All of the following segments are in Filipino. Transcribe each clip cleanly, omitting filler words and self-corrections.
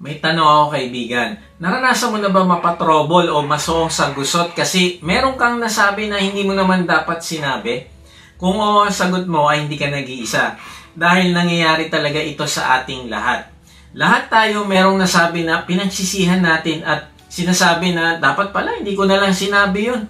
May tanong ako kaibigan. Naranasan mo na ba mapatrobol o masuong sa gusot kasi meron kang nasabi na hindi mo naman dapat sinabi? Kung oo, sagot mo ay hindi ka nag-iisa. Dahil nangyayari talaga ito sa ating lahat. Lahat tayo merong nasabi na pinagsisihan natin at sinasabi na dapat pala hindi ko na lang sinabi yun.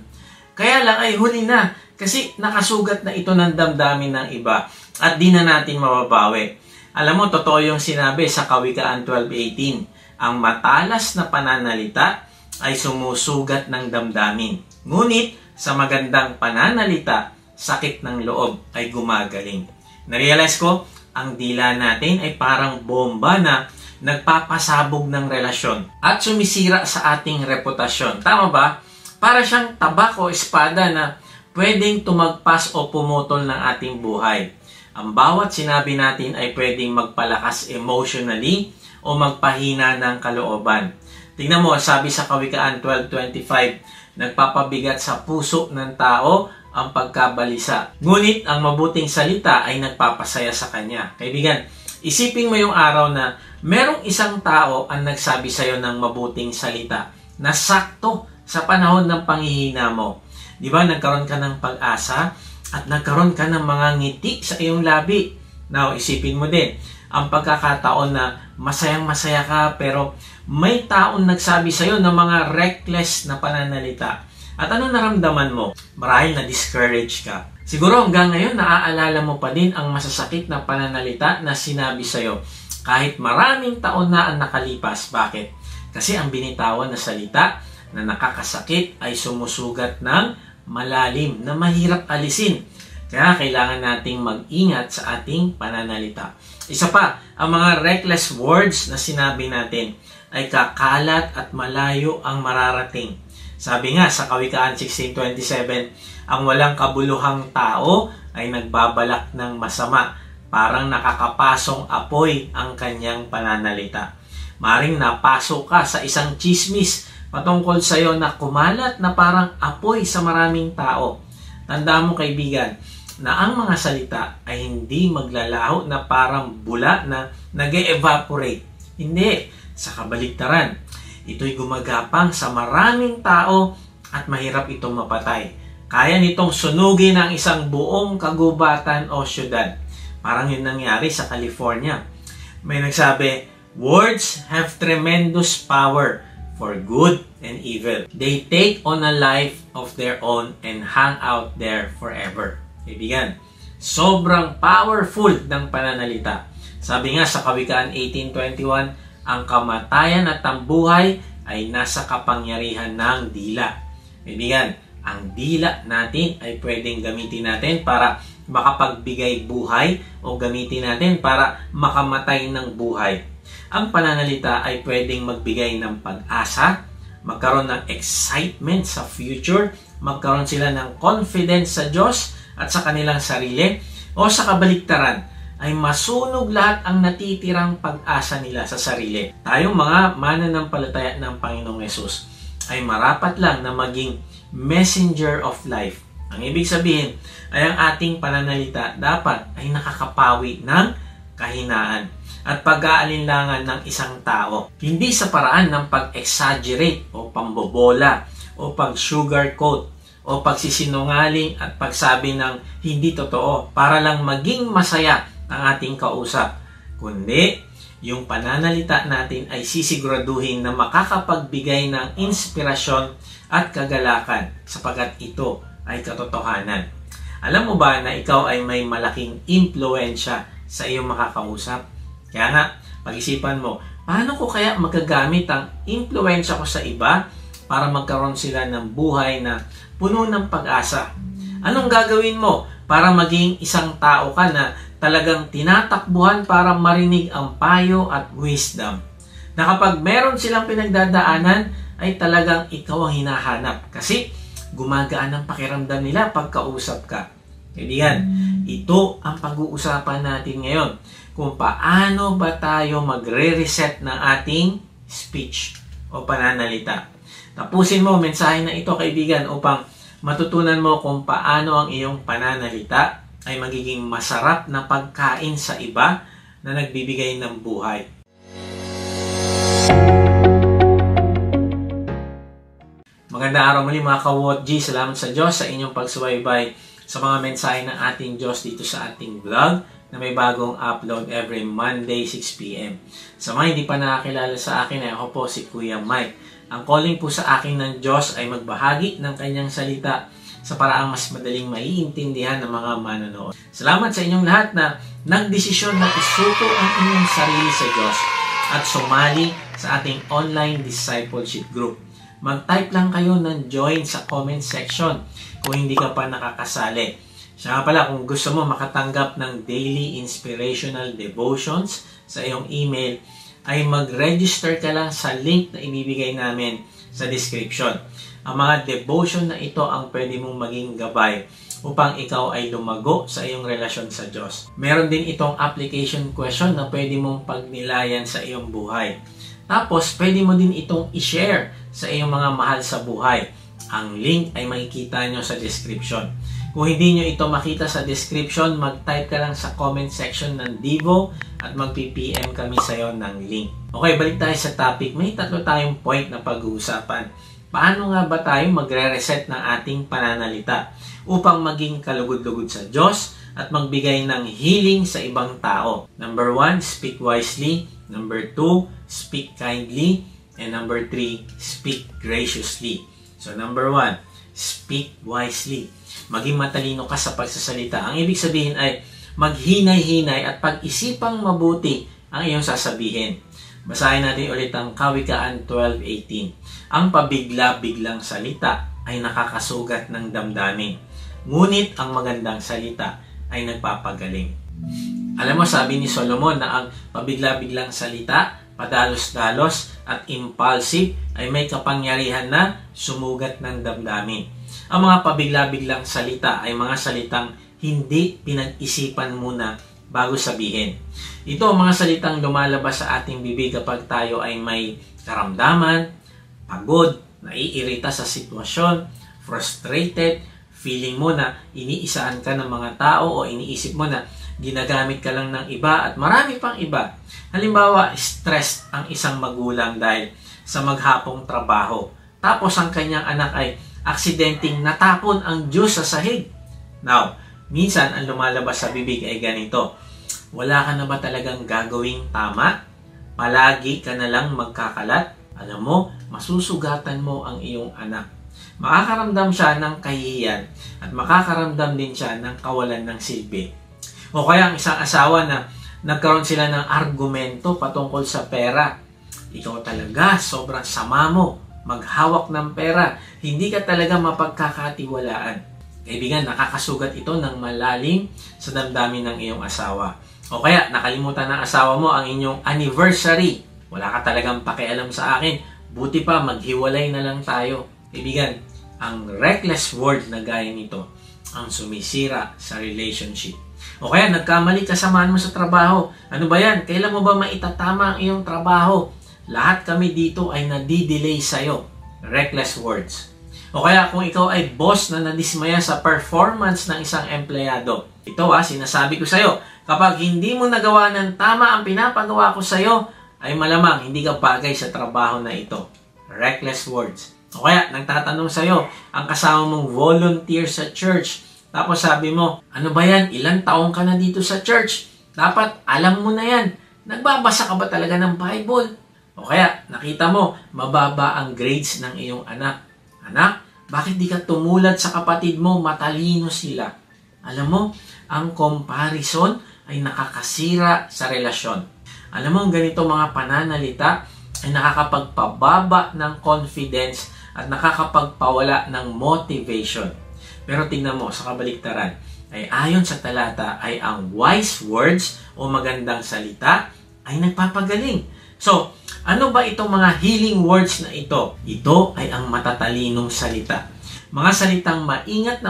Kaya lang ay huli na kasi nakasugat na ito ng damdamin ng iba at di na natin mababawi. Alam mo, totoo yung sinabi sa Kawikaan 12:18. Ang matalas na pananalita ay sumusugat ng damdamin. Ngunit, sa magandang pananalita, sakit ng loob ay gumagaling. Narealize ko, ang dila natin ay parang bomba na nagpapasabog ng relasyon at sumisira sa ating reputasyon. Tama ba? Para siyang tabak o espada na pwedeng tumagpas o pumutol ng ating buhay. Ang bawat sinabi natin ay pwedeng magpalakas emotionally o magpahina ng kalooban. Tingnan mo, sabi sa Kawikaan 12:25, nagpapabigat sa puso ng tao ang pagkabalisa. Ngunit ang mabuting salita ay nagpapasaya sa kanya. Kaibigan, isipin mo yung araw na merong isang tao ang nagsabi sa iyo ng mabuting salita na sakto sa panahon ng panghihina mo. Di ba, nagkaroon ka ng pag-asa? At nagkaroon ka ng mga ngiti sa iyong labi. Now, isipin mo din, ang pagkakataon na masayang-masaya ka pero may taong nagsabi sa iyo ng mga reckless na pananalita. At ano naramdaman mo? Marahil na-discourage ka. Siguro hanggang ngayon, naaalala mo pa din ang masasakit na pananalita na sinabi sa iyo. Kahit maraming taon na ang nakalipas. Bakit? Kasi ang binitawan na salita na nakakasakit ay sumusugat ng malalim na mahirap alisin. Kaya kailangan nating mag-ingat sa ating pananalita. Isa pa, ang mga reckless words na sinabi natin ay kakalat at malayo ang mararating. Sabi nga sa Kawikaan 16:27, ang walang kabuluhang tao ay nagbabalak ng masama. Parang nakakapasong apoy ang kanyang pananalita. Maring napasok ka sa isang chismis patungkol sa iyo na kumalat na parang apoy sa maraming tao. Tandaan mo kaibigan, na ang mga salita ay hindi maglalaho na parang bula na nag-evaporate. Hindi, sa kabaligtaran. Ito'y gumagapang sa maraming tao at mahirap itong mapatay. Kaya nitong sunugin ang isang buong kagubatan o syudad. Parang yun nangyari sa California. May nagsabi, words have tremendous power for good and evil. They take on a life of their own and hang out there forever. Kaibigan, sobrang powerful ng pananalita. Sabi nga sa Kawikaan 18:21, ang kamatayan at ang buhay ay nasa kapangyarihan ng dila. Kaibigan, ang dila natin ay pwedeng gamitin natin para makapagbigay buhay o gamitin natin para makamatay ng buhay. Ang pananalita ay pwedeng magbigay ng pag-asa, magkaroon ng excitement sa future, magkaroon sila ng confidence sa Diyos at sa kanilang sarili, o sa kabaligtaran ay masunog lahat ang natitirang pag-asa nila sa sarili. Tayong mga mananampalataya ng Panginoong Yesus ay marapat lang na maging messenger of life. Ang ibig sabihin ay ang ating pananalita dapat ay nakakapawi ng kahinaan at pag-aalinlangan ng isang tao. Hindi sa paraan ng pag-exaggerate o pambobola o pag-sugarcoat o pagsisinungaling at pagsabi ng hindi totoo para lang maging masaya ang ating kausap. Kundi, yung pananalita natin ay sisiguraduhin na makakapagbigay ng inspirasyon at kagalakan sapagat ito ay katotohanan. Alam mo ba na ikaw ay may malaking impluensya sa iyong makakausap? Kaya nga, pag-isipan mo, paano ko kaya magagamit ang impluensya ko sa iba para magkaroon sila ng buhay na puno ng pag-asa? Anong gagawin mo para maging isang tao ka na talagang tinatakbuhan para marinig ang payo at wisdom? Na kapag meron silang pinagdadaanan, ay talagang ikaw ang hinahanap. Kasi gumagaan ang pakiramdam nila pagkausap ka. Kaibigan, ito ang pag-uusapan natin ngayon. Kung paano ba tayo magre-reset ng ating speech o pananalita. Tapusin mo mensahe na ito kaibigan upang matutunan mo kung paano ang iyong pananalita ay magiging masarap na pagkain sa iba na nagbibigay ng buhay. Magandang araw muli mga ka-WOTG. Salamat sa Diyos sa inyong pagsubaybay sa mga mensahe ng ating Diyos dito sa ating vlog na may bagong upload every Monday 6 p.m. Sa mga hindi pa nakakilala sa akin, ako po si Kuya Mike. Ang calling po sa akin ng Diyos ay magbahagi ng kanyang salita sa paraang mas madaling maiintindihan ng mga manonood. Salamat sa inyong lahat na nagdesisyon na isuko ang inyong sarili sa Diyos at sumali sa ating online discipleship group. Mag-type lang kayo ng join sa comment section kung hindi ka pa nakakasali. Siya nga pala, kung gusto mo makatanggap ng daily inspirational devotions sa iyong email, ay mag-register ka lang sa link na ibibigay namin sa description. Ang mga devotion na ito ang pwede mong maging gabay upang ikaw ay lumago sa iyong relasyon sa Diyos. Meron din itong application question na pwede mong pagnilayan sa iyong buhay. Tapos, pwede mo din itong i-share sa iyong mga mahal sa buhay. Ang link ay makikita nyo sa description. Kung hindi nyo ito makita sa description, mag-type ka lang sa comment section ng Devo at mag-PM kami sa iyo ng link. Okay, balik tayo sa topic. May tatlo tayong point na pag-uusapan. Paano nga ba tayo magre-reset ng ating pananalita upang maging kalugod-lugod sa Diyos at magbigay ng healing sa ibang tao? Number 1, speak wisely. Number 2, speak kindly. And number 3, speak graciously. So number 1, speak wisely. Maging matalino ka sa pagsasalita. Ang ibig sabihin ay maghinay-hinay at pag-isipang mabuti ang iyong sasabihin. Basahin natin ulit ang Kawikaan 12:18. Ang pabigla-biglang salita ay nakakasugat ng damdamin. Ngunit ang magandang salita ay nagpapagaling. Alam mo, sabi ni Solomon na ang pabigla-biglang salita, padalos-dalos at impulsive ay may kapangyarihan na sumugat ng damdamin. Ang mga pabigla-biglang salita ay mga salitang hindi pinag-isipan muna bago sabihin. Ito ang mga salitang lumalabas sa ating bibig kapag tayo ay may karamdaman, pagod, naiirita sa sitwasyon, frustrated, feeling mo na iniisaan ka ng mga tao o iniisip mo na ginagamit ka lang ng iba at marami pang iba. Halimbawa, stressed ang isang magulang dahil sa maghapong trabaho. Tapos ang kanyang anak ay aksidenteng natapon ang juice sa sahig. Now, minsan ang lumalabas sa bibig ay ganito. Wala ka na ba talagang gagawing tama? Palagi ka na lang magkakalat? Alam mo, masusugatan mo ang iyong anak. Makakaramdam siya ng kahihiyan at makakaramdam din siya ng kawalan ng silbi. O kaya ang isang asawa na nagkaroon sila ng argumento patungkol sa pera. Ikaw talaga, sobrang sama mo. Maghawak ng pera. Hindi ka talaga mapagkakatiwalaan. Kaibigan, nakakasugat ito ng malalim sa damdamin ng iyong asawa. O kaya, nakalimutan ng asawa mo ang inyong anniversary. Wala ka talagang pakialam sa akin. Buti pa, maghiwalay na lang tayo. Kaibigan, ang reckless word na gaya nito ang sumisira sa relationship. O kaya, nagkamali kasamaan mo sa trabaho. Ano ba yan? Kailan mo ba maitatama ang iyong trabaho? Lahat kami dito ay nadidelay sa'yo. Reckless words. O kaya, kung ikaw ay boss na nadismaya sa performance ng isang empleyado. Ito sinasabi ko sa'yo, kapag hindi mo nagawa ng tama ang pinapagawa ko sa'yo, ay malamang hindi ka bagay sa trabaho na ito. Reckless words. O kaya, nagtatanong sa'yo, ang kasama mong volunteer sa church. Tapos sabi mo, ano ba yan? Ilang taong ka na dito sa church? Dapat alam mo na yan. Nagbabasa ka ba talaga ng Bible? O kaya, nakita mo, mababa ang grades ng iyong anak. Anak, bakit di ka tumulad sa kapatid mo? Matalino sila. Alam mo, ang comparison ay nakakasira sa relasyon. Alam mo, ganito mga pananalita ay nakakapagpababa ng confidence at nakakapagpawala ng motivation. Pero tingnan mo, sa kabaliktaran, ay ayon sa talata ay ang wise words o magandang salita ay nagpapagaling. So, ano ba itong mga healing words na ito? Ito ay ang matatalinong salita. Mga salitang maingat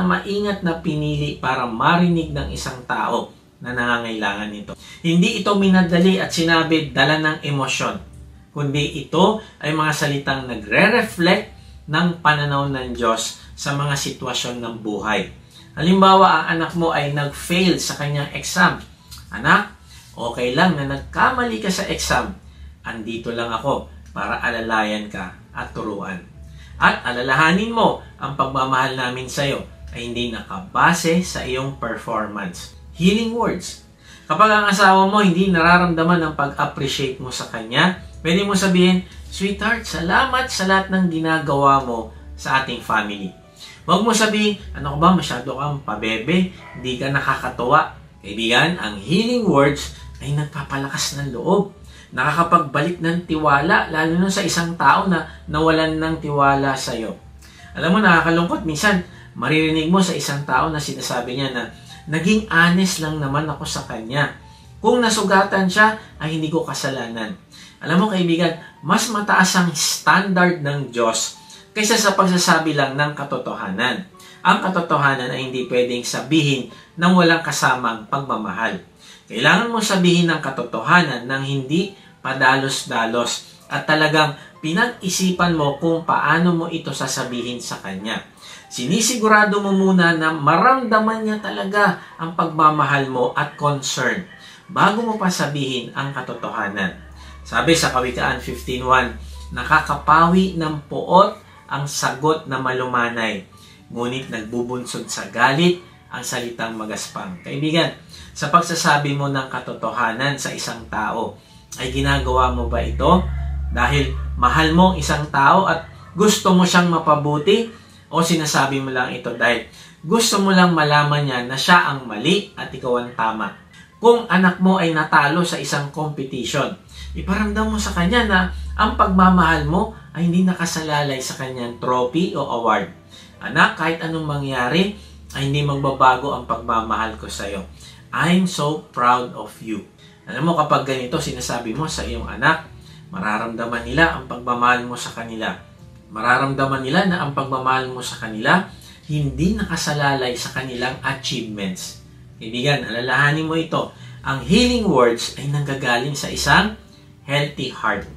na pinili para marinig ng isang tao na nangangailangan nito. Hindi ito minadali at sinabi dala ng emosyon, kundi ito ay mga salitang nagre-reflect ng pananaw ng Diyos sa mga sitwasyon ng buhay. Halimbawa, ang anak mo ay nag-fail sa kanyang exam. Anak, okay lang na nagkamali ka sa exam. Andito lang ako para alalayan ka at turuan. At alalahanin mo, ang pagmamahal namin sa iyo ay hindi nakabase sa iyong performance. Healing words. Kapag ang asawa mo hindi nararamdaman ang pag-appreciate mo sa kanya, pwede mo sabihin, "Sweetheart, salamat sa lahat ng ginagawa mo sa ating family." Huwag mo sabihin, "Ano ka ba, masyado kang pabebe, hindi ka nakakatuwa." Kaibigan, ang healing words ay nagpapalakas ng loob. Nakakapagbalik ng tiwala, lalo na sa isang tao na nawalan ng tiwala sa iyo. Alam mo, nakakalungkot minsan, maririnig mo sa isang tao na sinasabi niya na, "Naging honest lang naman ako sa kanya. Kung nasugatan siya, ay hindi ko kasalanan." Alam mo kaibigan, mas mataas ang standard ng Diyos kaysa sa pagsasabi lang ng katotohanan. Ang katotohanan ay hindi pwedeng sabihin ng walang kasamang pagmamahal. Kailangan mo sabihin ng katotohanan ng hindi padalos-dalos at talagang pinag-isipan mo kung paano mo ito sasabihin sa kanya. Sinisigurado mo muna na maramdaman niya talaga ang pagmamahal mo at concern bago mo pa sabihin ang katotohanan. Sabi sa Kawikaan 15:1, "Nakakapawi ng puot ang sagot na malumanay, ngunit nagbubunsod sa galit ang salitang magaspang." Kaibigan, sa pagsasabi mo ng katotohanan sa isang tao, ay ginagawa mo ba ito dahil mahal mo ang isang tao at gusto mo siyang mapabuti, o sinasabi mo lang ito dahil gusto mo lang malaman niya na siya ang mali at ikaw ang tama? Kung anak mo ay natalo sa isang competition, iparamdam mo sa kanya na ang pagmamahal mo ay hindi nakasalalay sa kanyang trophy o award. "Anak, kahit anong mangyari, ay hindi magbabago ang pagmamahal ko sa iyo. I'm so proud of you." Alam mo, kapag ganito sinasabi mo sa iyong anak, mararamdaman nila ang pagmamahal mo sa kanila. Mararamdaman nila na ang pagmamahal mo sa kanila hindi nakasalalay sa kanilang achievements. Kaibigan, alalahanin mo ito. Ang healing words ay nanggagaling sa isang healthy heart.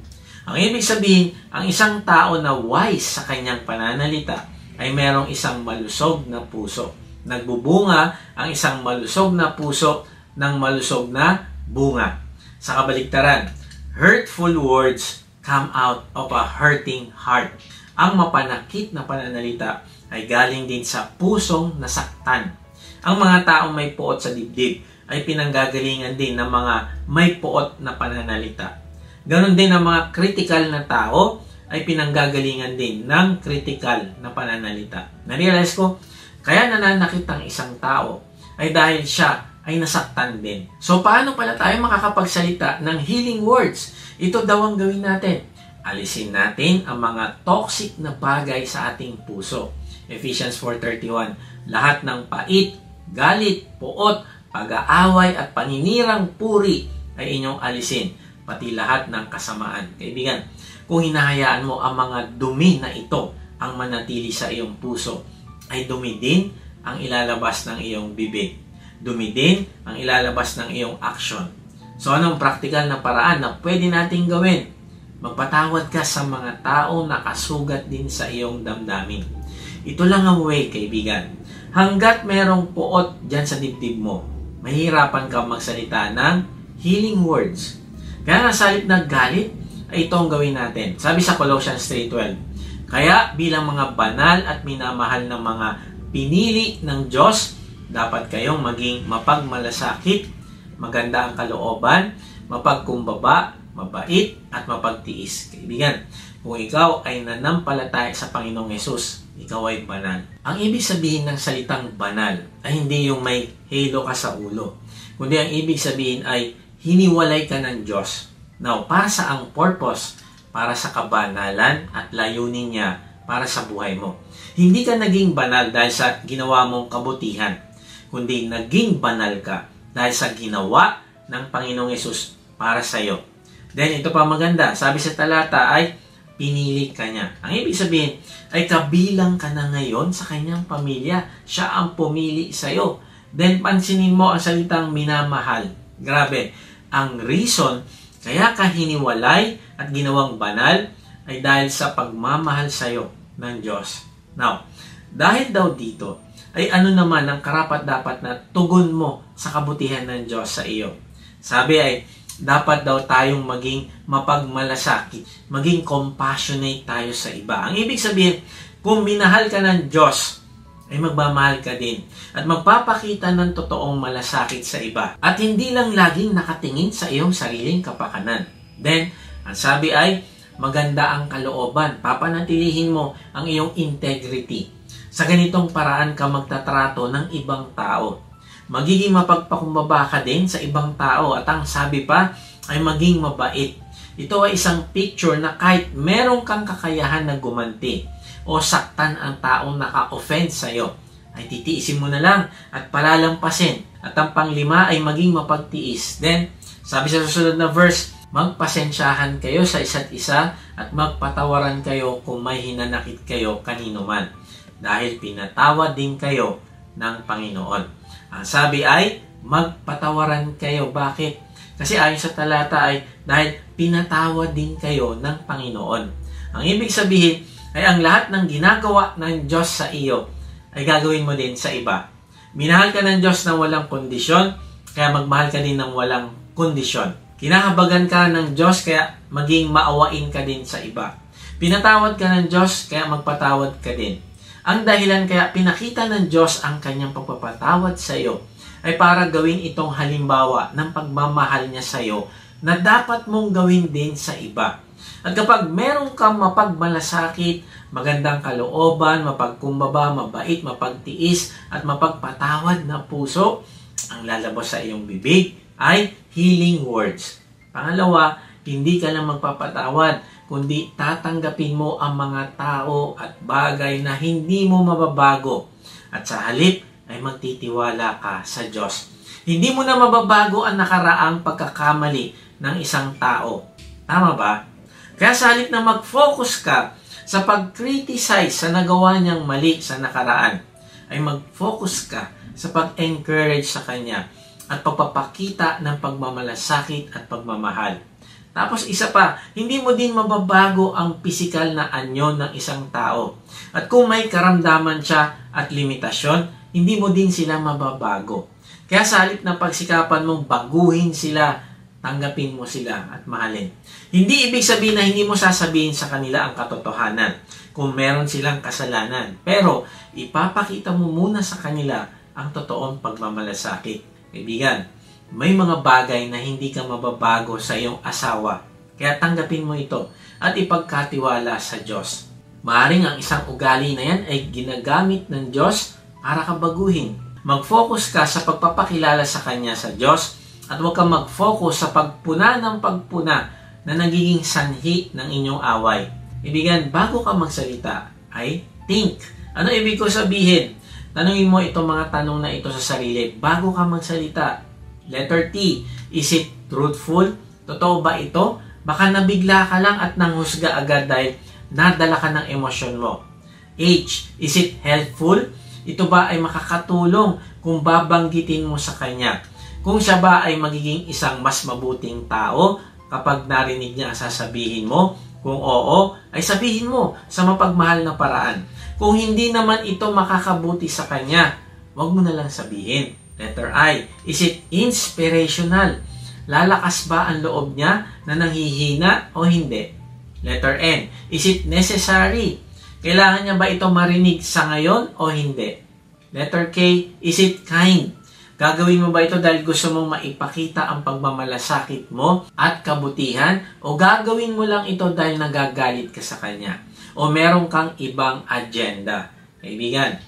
Ang ibig sabihin, ang isang tao na wise sa kanyang pananalita ay merong isang malusog na puso. Nagbubunga ang isang malusog na puso ng malusog na bunga. Sa kabaligtaran, hurtful words come out of a hurting heart. Ang mapanakit na pananalita ay galing din sa pusong nasaktan. Ang mga taong may puot sa dibdib ay pinanggagalingan din ng mga may puot na pananalita. Ganon din ang mga critical na tao ay pinanggagalingan din ng critical na pananalita. Narealize ko, kaya nananakit ang isang tao ay dahil siya ay nasaktan din. So, paano pala tayo makakapagsalita ng healing words? Ito daw ang gawin natin. Alisin natin ang mga toxic na bagay sa ating puso. Ephesians 4:31, "Lahat ng pait, galit, puot, pag-aaway at paninirang puri ay inyong alisin, pati lahat ng kasamaan." Kaibigan, kung hinahayaan mo ang mga dumi na ito ang manatili sa iyong puso, ay dumi din ang ilalabas ng iyong bibig. Dumi din ang ilalabas ng iyong action. So, anong practical na paraan na pwede nating gawin? Magpatawad ka sa mga tao na kasugat din sa iyong damdamin. Ito lang ang way, kaibigan. Hanggat merong puot dyan sa dibdib mo, mahirapan ka magsalita ng healing words. Kaya nga sa halip na galit, ay ito ang gawin natin. Sabi sa Colossians 3:12, "Kaya bilang mga banal at minamahal ng mga pinili ng Diyos, dapat kayong maging mapagmalasakit, maganda ang kalooban, mapagkumbaba, mabait, at mapagtiis." Kaibigan, kung ikaw ay nanampalataya sa Panginoong Hesus, ikaw ay banal. Ang ibig sabihin ng salitang banal ay hindi yung may halo ka sa ulo, kundi ang ibig sabihin ay hiniwalay ka ng Diyos. Now, para sa ang purpose? Para sa kabanalan at layunin niya para sa buhay mo. Hindi ka naging banal dahil sa ginawa mong kabutihan, kundi naging banal ka dahil sa ginawa ng Panginoong Hesus para sa iyo. Then, ito pa maganda. Sabi sa talata ay, pinili ka niya. Ang ibig sabihin ay kabilang ka na ngayon sa kanyang pamilya. Siya ang pumili sa iyo. Then, pansinin mo ang salitang minamahal. Grabe. Ang reason kaya ka hiniwalay at ginawang banal ay dahil sa pagmamahal sa iyo ng Diyos. Now, dahil daw dito, ay ano naman ang karapat-dapat na tugon mo sa kabutihan ng Diyos sa iyo? Sabi ay, dapat daw tayong maging mapagmalasakit, maging compassionate tayo sa iba. Ang ibig sabihin, kung minahal ka ng Diyos, ay magmamahal ka din at magpapakita ng totoong malasakit sa iba at hindi lang laging nakatingin sa iyong sariling kapakanan. Then, ang sabi ay, maganda ang kalooban. Papanatilihin mo ang iyong integrity. Sa ganitong paraan ka magtatrato ng ibang tao. Magiging mapagpakumbaba ka din sa ibang tao at ang sabi pa ay maging mabait. Ito ay isang picture na kahit meron kang kakayahan na gumanti o saktan ang taong naka-offend sa'yo, ay titiisin mo na lang at palalampasin. At ang panglima ay maging mapagtiis. Then, sabi sa susunod na verse, magpasensyahan kayo sa isa't isa at magpatawaran kayo kung may hinanakit kayo kanino man. Dahil pinatawad din kayo ng Panginoon. Ang sabi ay, magpatawaran kayo. Bakit? Kasi ayon sa talata ay, dahil pinatawad din kayo ng Panginoon. Ang ibig sabihin ay ang lahat ng ginagawa ng Diyos sa iyo ay gagawin mo din sa iba. Minahal ka ng Diyos na walang kondisyon, kaya magmahal ka din ng walang kondisyon. Kinahabagan ka ng Diyos, kaya maging maawain ka din sa iba. Pinatawad ka ng Diyos, kaya magpatawad ka din. Ang dahilan kaya pinakita ng Diyos ang kanyang pagpapatawad sa iyo ay para gawin itong halimbawa ng pagmamahal niya sa iyo na dapat mong gawin din sa iba. At kapag meron kang mapagmalasakit, magandang kalooban, mapagkumbaba, mabait, mapagtiis, at mapagpatawad na puso, ang lalabas sa iyong bibig ay healing words. Pangalawa, hindi ka lang magpapatawad, kundi tatanggapin mo ang mga tao at bagay na hindi mo mababago. At sa halip ay magtitiwala ka sa Diyos. Hindi mo na mababago ang nakaraang pagkakamali ng isang tao. Tama ba? Kaya sa halip na mag-focus ka sa pag-criticize sa nagawa niyang mali sa nakaraan, ay mag-focus ka sa pag-encourage sa kanya at pagpapakita ng pagmamalasakit at pagmamahal. Tapos isa pa, hindi mo din mababago ang pisikal na anyo ng isang tao. At kung may karamdaman siya at limitasyon, hindi mo din sila mababago. Kaya sa halip na pagsikapan mong baguhin sila, tanggapin mo sila at mahalin. Hindi ibig sabihin na hindi mo sasabihin sa kanila ang katotohanan kung meron silang kasalanan. Pero ipapakita mo muna sa kanila ang totoong pagmamalasakit. Kaibigan, may mga bagay na hindi ka mababago sa iyong asawa. Kaya tanggapin mo ito at ipagkatiwala sa Diyos. Maaaring ang isang ugali na yan ay ginagamit ng Diyos para ka baguhin. Mag-focus ka sa pagpapakilala sa Kanya sa Diyos at huwag kang mag-focus sa pagpuna ng pagpuna na nagiging sanhi ng inyong away. Ibigan, bago ka magsalita ay think. Ano ibig ko sabihin? Tanungin mo itong mga tanong na ito sa sarili bago ka magsalita. Letter T, is it truthful? Totoo ba ito? Baka nabigla ka lang at nanghusga agad dahil nadala ka ng emosyon mo. H, is it helpful? Ito ba ay makakatulong kung babanggitin mo sa kanya? Kung siya ba ay magiging isang mas mabuting tao kapag narinig niya ang sasabihin mo? Kung oo, ay sabihin mo sa mapagmahal na paraan. Kung hindi naman ito makakabuti sa kanya, huwag mo na lang sabihin. Letter I, is it inspirational? Lalakas ba ang loob niya na nanghihina o hindi? Letter N, is it necessary? Kailangan niya ba ito marinig sa ngayon o hindi? Letter K, is it kind? Gagawin mo ba ito dahil gusto mong maipakita ang pagmamalasakit mo at kabutihan? O gagawin mo lang ito dahil nagagalit ka sa kanya? O meron kang ibang agenda? Kaibigan,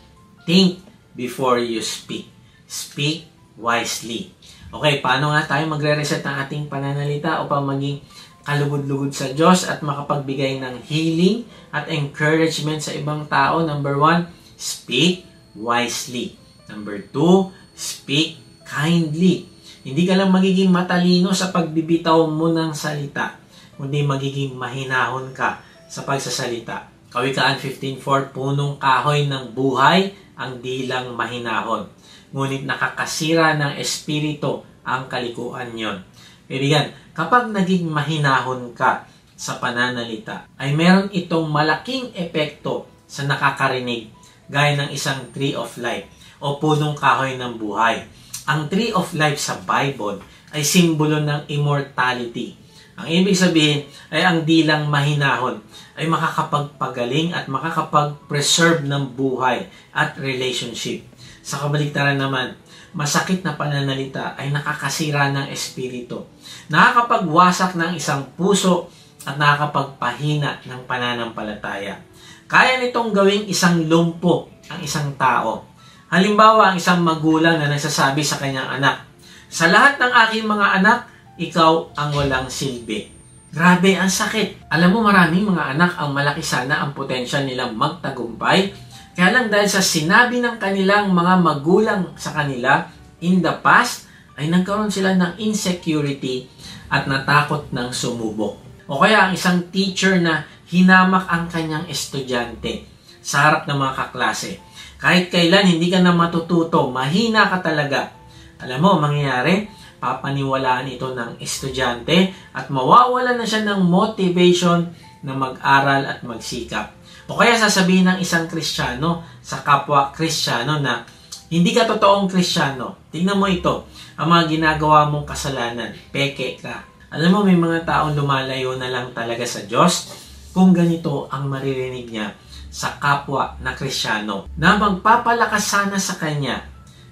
think before you speak. Speak wisely. Okay, paano nga tayo magre-reset ng ating pananalita upang maging kalugod-lugod sa Diyos at makapagbigay ng healing at encouragement sa ibang tao? Number 1, speak wisely. Number 2, speak kindly. Hindi ka lang magiging matalino sa pagbibitaw mo ng salita, kundi magiging mahinahon ka sa pagsasalita. Kawikaan 15:4, punong kahoy ng buhay ang dilang mahinahon, ngunit nakakasira ng espiritu ang kalikuan yon. Kaibigan, kapag naging mahinahon ka sa pananalita, ay meron itong malaking epekto sa nakakarinig, gaya ng isang tree of life o punong kahoy ng buhay. Ang tree of life sa Bible ay simbolo ng immortality. Ang ibig sabihin ay ang dilang mahinahon ay makakapagpagaling at makakapag-preserve ng buhay at relationship. Sa kabaligtaran naman, masakit na pananalita ay nakakasira ng espiritu, nakakapagwasak ng isang puso at nakakapagpahina ng pananampalataya. Kaya nitong gawing isang lumpo ang isang tao. Halimbawa, ang isang magulang na nagsasabi sa kanyang anak, "Sa lahat ng aking mga anak, ikaw ang walang silbi." Grabe, ang sakit. Alam mo, maraming mga anak ang malaki sana ang potensyal nilang magtagumpay. Kaya lang dahil sa sinabi ng kanilang mga magulang sa kanila in the past, ay nagkaroon sila ng insecurity at natakot ng sumubok. O kaya ang isang teacher na hinamak ang kanyang estudyante sa harap ng mga kaklase. Kahit kailan hindi ka na matututo, mahina ka talaga. Alam mo, mangyayari, papaniwalaan ito ng estudyante at mawawala na siya ng motivation na mag-aral at magsikap. O kaya sasabihin ng isang Kristiyano sa kapwa Kristiyano na hindi ka totoong Kristiyano. Tingnan mo ito, ang mga ginagawa mong kasalanan, peke ka. Alam mo, may mga taong lumalayo na lang talaga sa Diyos kung ganito ang maririnig niya sa kapwa na Kristiyano na magpapalakas sana sa kanya.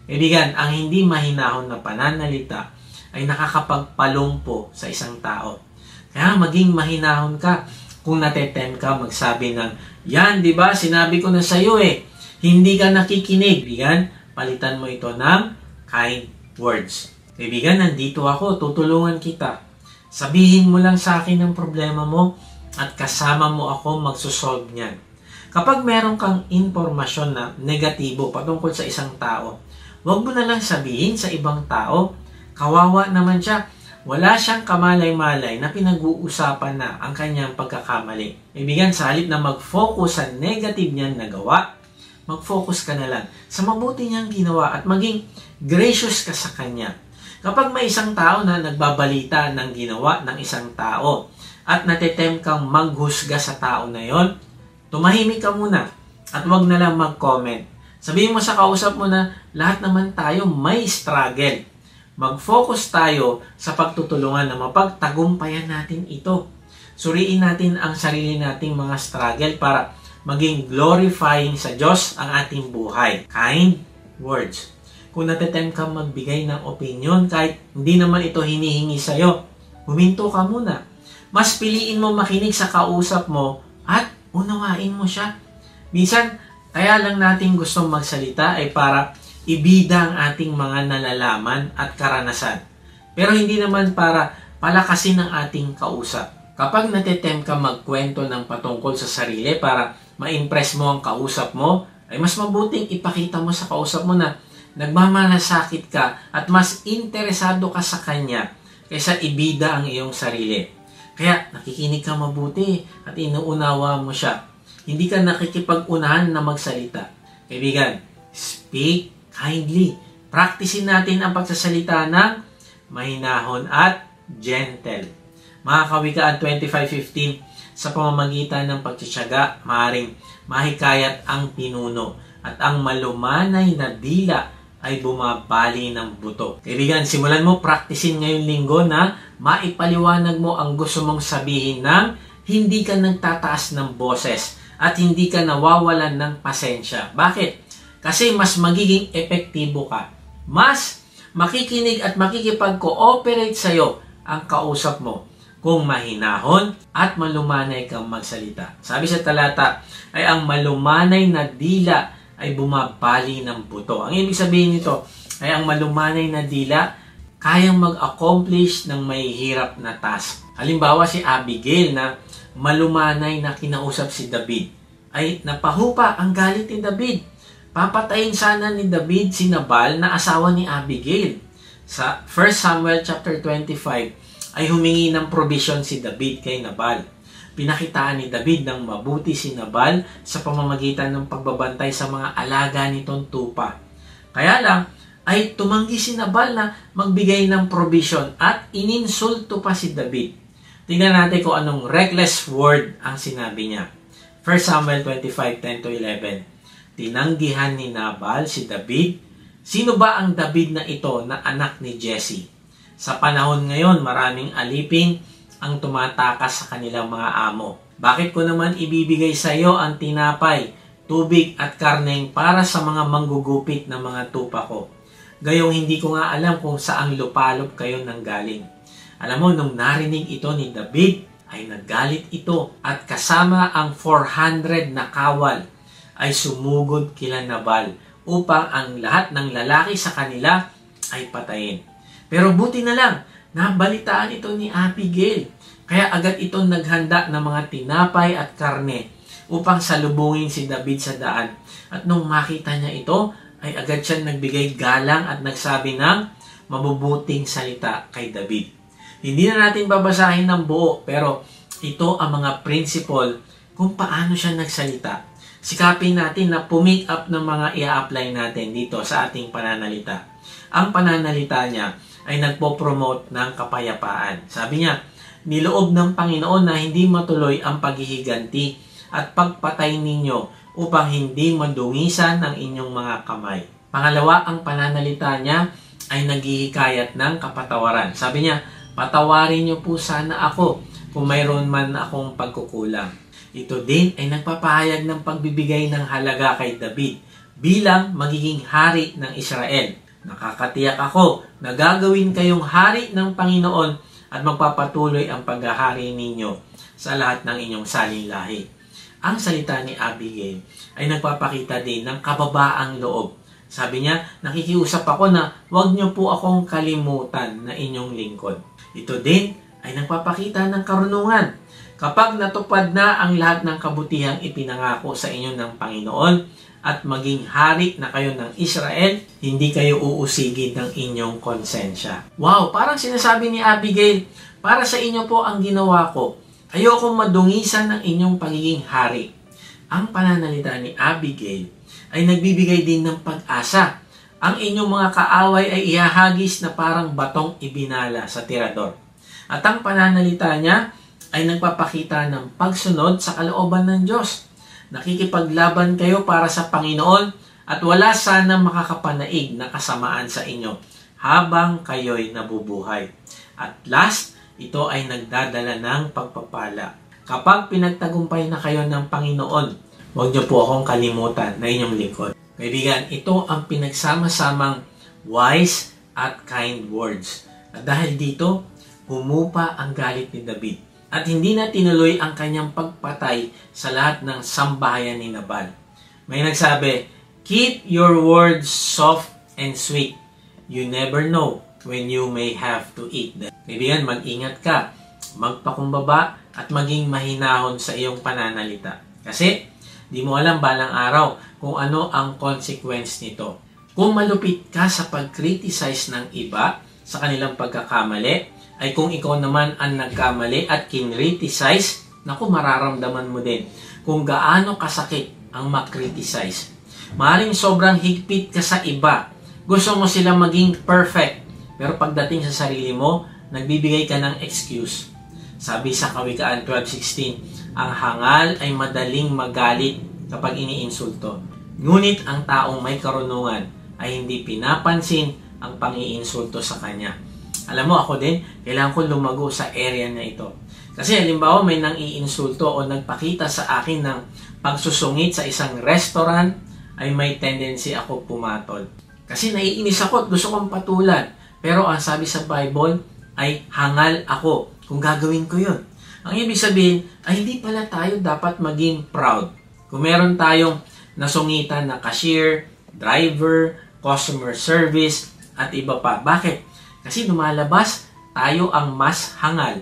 Kaibigan, ang hindi mahinahon na pananalita ay nakakapagpalumpo sa isang tao. Kaya maging mahinahon ka kung natetempt ka magsabi ng, "Yan, di ba? Sinabi ko na sa iyo eh. Hindi ka nakikinig." Kaibigan, palitan mo ito ng kind words. Kaibigan, nandito ako, tutulungan kita. Sabihin mo lang sa akin ang problema mo at kasama mo ako magsosolve niyan. Kapag meron kang impormasyon na negatibo patungkol sa isang tao, huwag mo na lang sabihin sa ibang tao. Kawawa naman siya. Wala siyang kamalay-malay na pinag-uusapan na ang kanyang pagkakamali. Kaibigan, sa halip na mag-focus sa negative niyang nagawa, mag-focus ka na lang sa mabuti niyang ginawa at maging gracious ka sa kanya. Kapag may isang tao na nagbabalita ng ginawa ng isang tao at natetempt kang maghusga sa tao na yon, tumahimik ka muna at huwag na lang mag-comment. Sabihin mo sa kausap mo na lahat naman tayo may struggle. Mag-focus tayo sa pagtutulungan na mapagtagumpayan natin ito. Suriin natin ang sarili nating mga struggle para maging glorifying sa Diyos ang ating buhay. Kind words. Kung natetempt kang magbigay ng opinion kahit hindi naman ito hinihingi sa'yo, huminto ka muna. Mas piliin mo makinig sa kausap mo at unawain mo siya. Minsan, kaya lang natin gustong magsalita ay para ibida ang ating mga nalalaman at karanasan. Pero hindi naman para palakasin ang ating kausap. Kapag natetempt ka magkwento ng patungkol sa sarili para ma-impress mo ang kausap mo, ay mas mabuting ipakita mo sa kausap mo na nagmamalasakit ka at mas interesado ka sa kanya kaysa ibida ang iyong sarili. Kaya nakikinig ka mabuti at inuunawa mo siya. Hindi ka nakikipag-unahan na magsalita. Kaibigan, speak kindly. Practicein natin ang pagsasalita ng mahinahon at gentle. Mga Kawikaan 25:15, sa pamamagitan ng pagtsatsaga, maaaring mahikayat ang pinuno at ang malumanay na dila ay bumabali ng buto. Kaibigan, simulan mo practicein ngayong linggo na maipaliwanag mo ang gusto mong sabihin ng hindi ka nagtataas ng boses at hindi ka nawawalan ng pasensya. Bakit? Kasi mas magiging epektibo ka. Mas makikinig at makikipag-cooperate sa'yo ang kausap mo kung mahinahon at malumanay kang magsalita. Sabi sa talata ay ang malumanay na dila ay bumabali ng buto. Ang ibig sabihin nito ay ang malumanay na dila kayang mag-accomplish ng mahihirap na task. Halimbawa si Abigail na malumanay na kinausap si David ay napahupa ang galit ni David. Papatayin sana ni David si Nabal na asawa ni Abigail. Sa 1 Samuel chapter 25 ay humingi ng provision si David kay Nabal. Pinakitaan ni David ng mabuti si Nabal sa pamamagitan ng pagbabantay sa mga alaga nitong tupa. Kaya lang ay tumanggi si Nabal na magbigay ng provision at ininsulto pa si David. Tingnan natin kung anong reckless word ang sinabi niya. 1 Samuel 25:10-11. Tinanggihan ni Nabal si David. Sino ba ang David na ito na anak ni Jesse? Sa panahon ngayon, maraming alipin ang tumatakas sa kanilang mga amo. Bakit ko naman ibibigay sa iyo ang tinapay, tubig at karneng para sa mga manggugupit na mga tupa ko? Gayong hindi ko nga alam kung saang lupalop kayo nanggaling. Alam mo, nung narinig ito ni David, ay naggalit ito at kasama ang 400 na kawal ay sumugod kila Nabal upang ang lahat ng lalaki sa kanila ay patayin. Pero buti na lang, nabalitaan ito ni Abigail. Kaya agad itong naghanda ng mga tinapay at karne upang salubungin si David sa daan. At nung makita niya ito, ay agad siyang nagbigay galang at nagsabi ng mabubuting salita kay David. Hindi na natin babasahin ng buo, pero ito ang mga principle kung paano siya nagsalita. Sikapin natin na pumick up ng mga i-apply natin dito sa ating pananalita. Ang pananalita niya ay nagpo-promote ng kapayapaan. Sabi niya, niloob ng Panginoon na hindi matuloy ang paghihiganti at pagpatay ninyo upang hindi madungisan ang inyong mga kamay. Pangalawa, ang pananalita niya ay naghihikayat ng kapatawaran. Sabi niya, patawarin niyo po sana ako kung mayroon man akong pagkukulang. Ito din ay nagpapahayag ng pagbibigay ng halaga kay David bilang magiging hari ng Israel. Nakakatiyak ako na gagawin kayong hari ng Panginoon at magpapatuloy ang paghahari ninyo sa lahat ng inyong saling lahi. Ang salita ni Abigail ay nagpapakita din ng kababaang loob. Sabi niya, nakikiusap ako na huwag niyo po akong kalimutan na inyong lingkod. Ito din ay nagpapakita ng karunungan. Kapag natupad na ang lahat ng kabutihang ipinangako sa inyo ng Panginoon, at maging hari na kayo ng Israel, hindi kayo uusigin ng inyong konsensya. Wow, parang sinasabi ni Abigail, para sa inyo po ang ginawa ko. Ayokong madungisan ng inyong pagiging hari. Ang pananalita ni Abigail ay nagbibigay din ng pag-asa. Ang inyong mga kaaway ay ihahagis na parang batong ibinala sa tirador. At ang pananalita niya ay nagpapakita ng pagsunod sa kalooban ng Diyos. Nakikipaglaban kayo para sa Panginoon at wala sana makakapanaig na kasamaan sa inyo habang kayo'y nabubuhay. At last, ito ay nagdadala ng pagpapala. Kapag pinagtagumpay na kayo ng Panginoon, huwag niyo po akong kalimutan na inyong lingkod. Kaibigan, ito ang pinagsama-samang wise at kind words. At dahil dito, humupa ang galit ni David. At hindi na tinuloy ang kanyang pagpatay sa lahat ng sambahayan ni Nabal. May nagsabi, keep your words soft and sweet. You never know when you may have to eat them. Kaibigan, mag-ingat ka, magpakumbaba at maging mahinahon sa iyong pananalita. Kasi, di mo alam balang araw kung ano ang consequence nito. Kung malupit ka sa pag-criticize ng iba sa kanilang pagkakamali, ay kung ikaw naman ang nagkamali at kinriticize, naku, mararamdaman mo din kung gaano kasakit ang makriticize. Maaaring sobrang higpit ka sa iba. Gusto mo sila maging perfect. Pero pagdating sa sarili mo, nagbibigay ka ng excuse. Sabi sa Kawikaan 12:16, ang hangal ay madaling magalit kapag iniinsulto. Ngunit ang taong may karunungan ay hindi pinapansin ang pang-iinsulto sa kanya. Alam mo, ako din, kailangan ko lumago sa area na ito. Kasi halimbawa may nang iinsulto o nagpakita sa akin ng pagsusungit sa isang restaurant, ay may tendency ako pumatol. Kasi naiinis ako at gusto kong patulan. Pero ang sabi sa Bible ay hangal ako kung gagawin ko yun. Ang ibig sabihin ay hindi pala tayo dapat maging proud. Kung meron tayong nasungitan na cashier, driver, customer service, at iba pa. Bakit? Kasi lumalabas tayo ang mas hangal.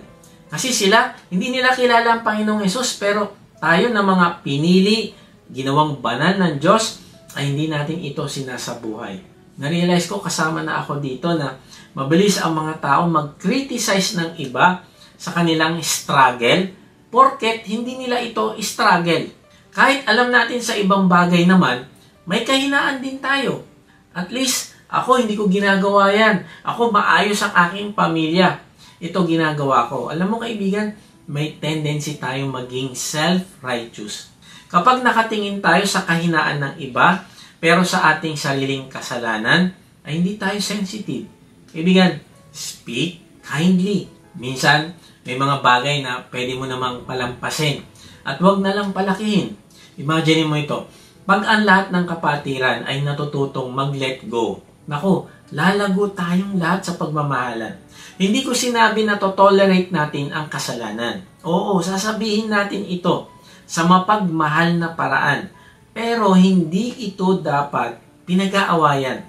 Kasi sila, hindi nila kilala ang Panginoong Hesus, pero tayo na mga pinili, ginawang banal ng Diyos, ay hindi natin ito sinasabuhay. Na-realize ko kasama na ako dito na mabilis ang mga tao mag-criticize ng iba sa kanilang struggle, porket hindi nila ito struggle. Kahit alam natin sa ibang bagay naman, may kahinaan din tayo. At least, ako, hindi ko ginagawa yan. Ako, maayos ang aking pamilya. Ito ginagawa ko. Alam mo kaibigan, may tendency tayong maging self-righteous. Kapag nakatingin tayo sa kahinaan ng iba, pero sa ating sariling kasalanan, ay hindi tayo sensitive. Kaibigan, speak kindly. Minsan, may mga bagay na pwede mo namang palampasin at wag na lang palakihin. Imagine mo ito, pag ang lahat ng kapatiran ay natututong mag-let go, naku, lalago tayong lahat sa pagmamahalan. Hindi ko sinabi na to-tolerate natin ang kasalanan. Oo, sasabihin natin ito sa mapagmahal na paraan. Pero hindi ito dapat pinag-aawayan.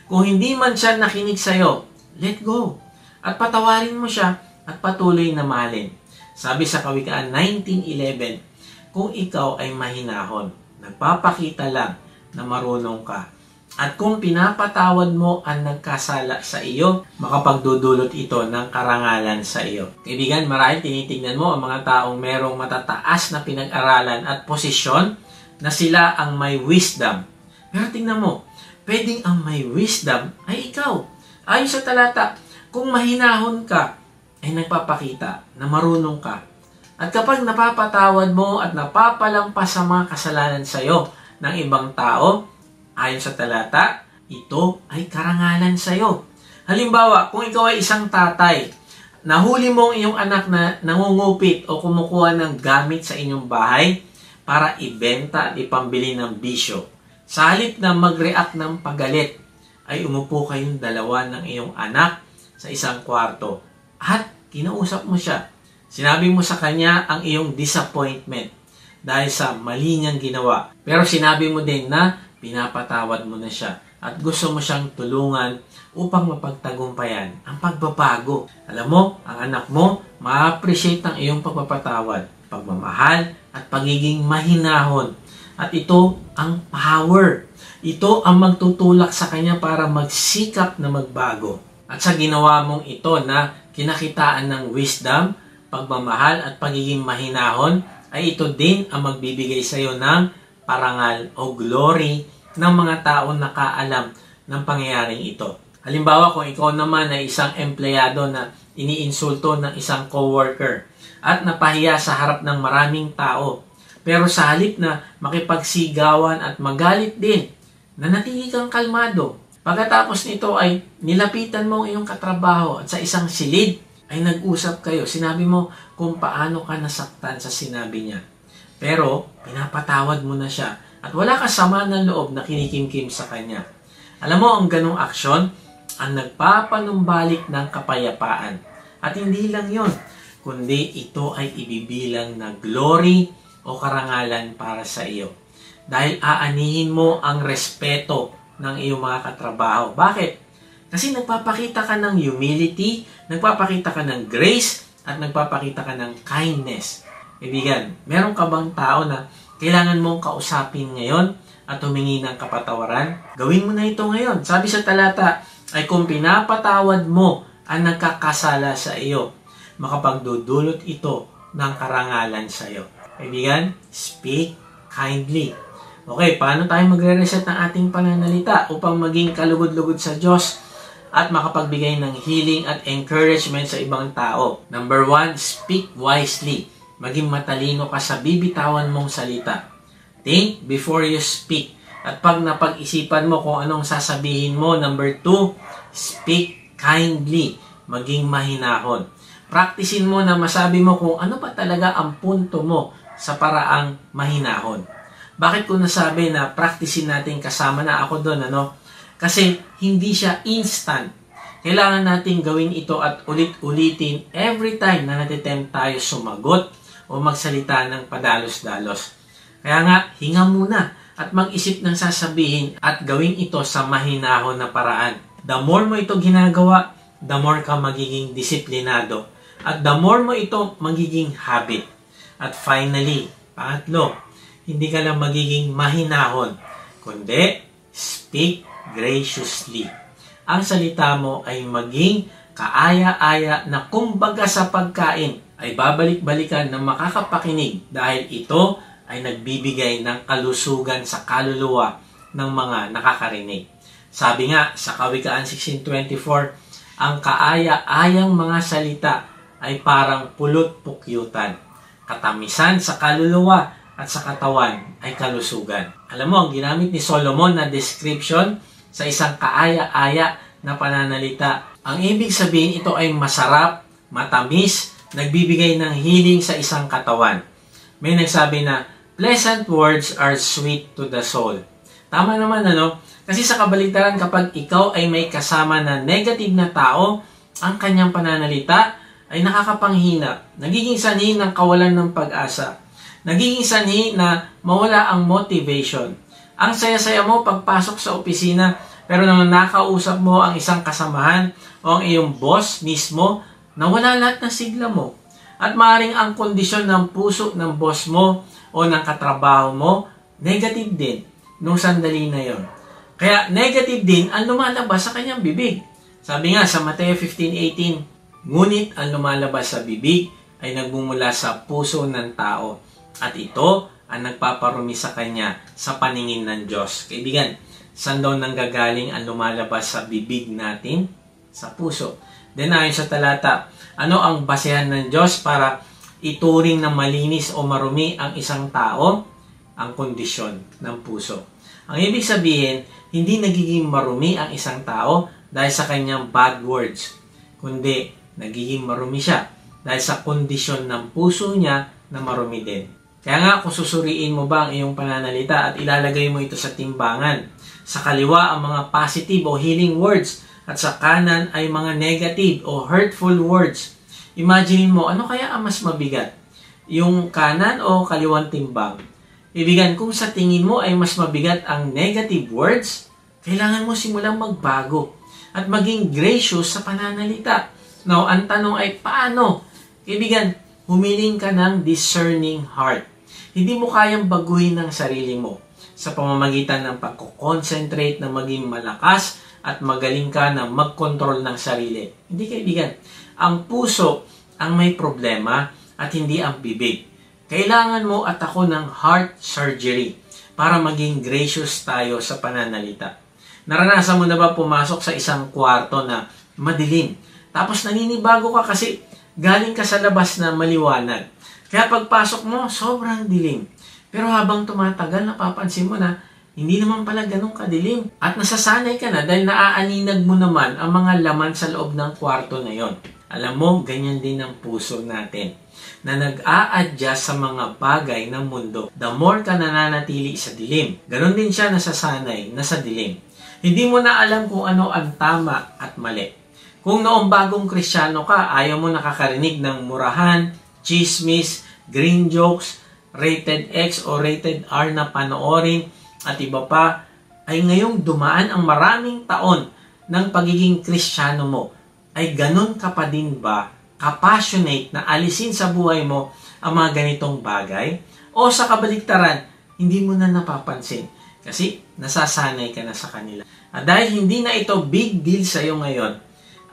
Kung hindi man siya nakinig sa'yo, let go. At patawarin mo siya at patuloy na mahalin. Sabi sa Kawikaan 19:11, kung ikaw ay mahinahon, nagpapakita lang na marunong ka, at kung pinapatawad mo ang nagkasala sa iyo, makapagdudulot ito ng karangalan sa iyo. Kaibigan, marahil tinitingnan mo ang mga taong merong matataas na pinag-aralan at posisyon na sila ang may wisdom. Pero tingnan mo, pwedeng ang may wisdom ay ikaw. Ayon sa talata, kung mahinahon ka, ay nagpapakita na marunong ka. At kapag napapatawad mo at napapalampas sa mga kasalanan sa iyo ng ibang tao, ayon sa talata, ito ay karangalan sa iyo. Halimbawa, kung ikaw ay isang tatay, nahuli mo ang iyong anak na nangungupit o kumukuha ng gamit sa inyong bahay para ibenta at ipambili ng bisyo. Sa halip na mag-react ng paggalit, ay umupo kayong dalawa ng iyong anak sa isang kwarto at kinausap mo siya. Sinabi mo sa kanya ang iyong disappointment dahil sa mali niyang ginawa. Pero sinabi mo din na pinapatawad mo na siya at gusto mo siyang tulungan upang mapagtagumpayan ang pagbabago. Alam mo, ang anak mo ma-appreciate ang iyong pagpapatawad, pagmamahal at pagiging mahinahon. At ito ang power. Ito ang magtutulak sa kanya para magsikap na magbago. At sa ginawa mong ito na kinakitaan ng wisdom, pagmamahal at pagiging mahinahon, ay ito din ang magbibigay sa iyo ng parangal o glory ng mga taong nakaalam ng pangyayaring ito. Halimbawa, kung ikaw naman ay isang empleyado na iniinsulto ng isang coworker at napahiya sa harap ng maraming tao, pero sa halip na makipagsigawan at magalit din, nanatili kang kalmado. Pagkatapos nito ay nilapitan mo ang iyong katrabaho at sa isang silid ay nag-usap kayo. Sinabi mo kung paano ka nasaktan sa sinabi niya. Pero pinapatawad mo na siya at wala ka sama ng loob na kinikimkim sa kanya. Alam mo, ang ganong aksyon ang nagpapanumbalik ng kapayapaan. At hindi lang yon, kundi ito ay ibibilang na glory o karangalan para sa iyo. Dahil aanihin mo ang respeto ng iyong mga katrabaho. Bakit? Kasi nagpapakita ka ng humility, nagpapakita ka ng grace, at nagpapakita ka ng kindness. Kaibigan, meron ka bang tao na kailangan mong kausapin ngayon at humingi ng kapatawaran? Gawin mo na ito ngayon. Sabi sa talata, ay kung pinapatawad mo ang nagkakasala sa iyo, makapagdudulot ito ng karangalan sa iyo. Kaibigan, speak kindly. Okay, paano tayo magre-reset ng ating pananalita upang maging kalugod-lugod sa Diyos at makapagbigay ng healing at encouragement sa ibang tao? Number 1, speak wisely. Maging matalino ka sa bibitawan mong salita. Think before you speak. At pag napag-isipan mo kung anong sasabihin mo, number 2, speak kindly. Maging mahinahon. Practicein mo na masabi mo kung ano pa talaga ang punto mo sa paraang mahinahon. Bakit ko nasabi na practicein natin, kasama na ako doon, Kasi hindi siya instant. Kailangan natin gawin ito at ulit-ulitin every time na natitempt tayo sumagot o magsalita ng padalos-dalos. Kaya nga, hinga muna at mag-isip ng sasabihin at gawin ito sa mahinahon na paraan. The more mo ito ginagawa, the more ka magiging disiplinado. At the more mo ito magiging habit. At finally, pangatlo, hindi ka lang magiging mahinahon, kundi speak graciously. Ang salita mo ay maging kaaya-aya na kumbaga sa pagkain ay babalik-balikan ng makakapakinig dahil ito ay nagbibigay ng kalusugan sa kaluluwa ng mga nakakarinig. Sabi nga sa Kawikaan 16:24, ang kaaya-ayang mga salita ay parang pulot-pukyutan. Katamisan sa kaluluwa at sa katawan ay kalusugan. Alam mo, ang ginamit ni Solomon na description sa isang kaaya-aya na pananalita Ang ibig sabihin, ito ay masarap, matamis, nagbibigay ng healing sa isang katawan. May nagsabi na, pleasant words are sweet to the soul. Tama naman, ano? Kasi sa kabaligtaran, kapag ikaw ay may kasama na negative na tao, ang kanyang pananalita ay nakakapanghina. Nagiging sanhi ng kawalan ng pag-asa. Nagiging sanhi na mawala ang motivation. Ang saya-saya mo pagpasok sa opisina, pero nang nakausap mo ang isang kasamahan o ang iyong boss mismo, nawala lahat ng sigla mo. At maaaring ang kondisyon ng puso ng boss mo o ng katrabaho mo, negative din nung sandali na yon. Kaya negative din ang lumalabas sa kanyang bibig. Sabi nga sa Mateo 15:18, ngunit ang lumalabas sa bibig ay nagmumula sa puso ng tao at ito ang nagpaparumi sa kanya sa paningin ng Diyos. Kaibigan, saan daw nanggagaling ang lumalabas sa bibig natin? Sa puso. Then ayon sa talata, ano ang basehan ng Diyos para ituring na malinis o marumi ang isang tao? Ang kondisyon ng puso. Ang ibig sabihin, hindi nagiging marumi ang isang tao dahil sa kanyang bad words, kundi nagiging marumi siya dahil sa kondisyon ng puso niya na marumi din. Kaya nga, kung susuriin mo ba ang iyong pananalita at ilalagay mo ito sa timbangan, sa kaliwa ang mga positive o healing words at sa kanan ay mga negative o hurtful words, imagine mo, ano kaya ang mas mabigat? Yung kanan o kaliwang timbang? Ibigan, kung sa tingin mo ay mas mabigat ang negative words, kailangan mo simulang magbago at maging gracious sa pananalita. Now, ang tanong ay paano? Ibigan, humiling ka ng discerning heart. Hindi mo kayang baguhin ang sarili mo sa pamamagitan ng pagko-concentrate na maging malakas at magaling ka na mag-control ng sarili. Hindi, kaibigan. Ang puso ang may problema at hindi ang bibig. Kailangan mo at ako ng heart surgery para maging gracious tayo sa pananalita. Naranasan mo na ba pumasok sa isang kwarto na madilim? Tapos naninibago ka kasi galing ka sa labas na maliwanag. Kaya pagpasok mo, sobrang dilim. Pero habang tumatagal, napapansin mo na hindi naman pala ganun kadilim. At nasasanay ka na dahil naaaninag mo naman ang mga laman sa loob ng kwarto na yon. Alam mo, ganyan din ang puso natin na nag-a-adjust sa mga bagay ng mundo. The more ka nananatili sa dilim, ganon din siya nasasanay na sa dilim. Hindi mo na alam kung ano ang tama at mali. Kung noong bagong Kristiyano ka, ayaw mo nakakarinig ng murahan, chismis, green jokes, rated X o rated R na panoorin at iba pa, ay ngayong dumaan ang maraming taon ng pagiging Kristiyano mo, ay ganon ka pa din ba ka-passionate na alisin sa buhay mo ang mga ganitong bagay? O sa kabaligtaran, hindi mo na napapansin kasi nasasanay ka na sa kanila. At dahil hindi na ito big deal sa iyo ngayon,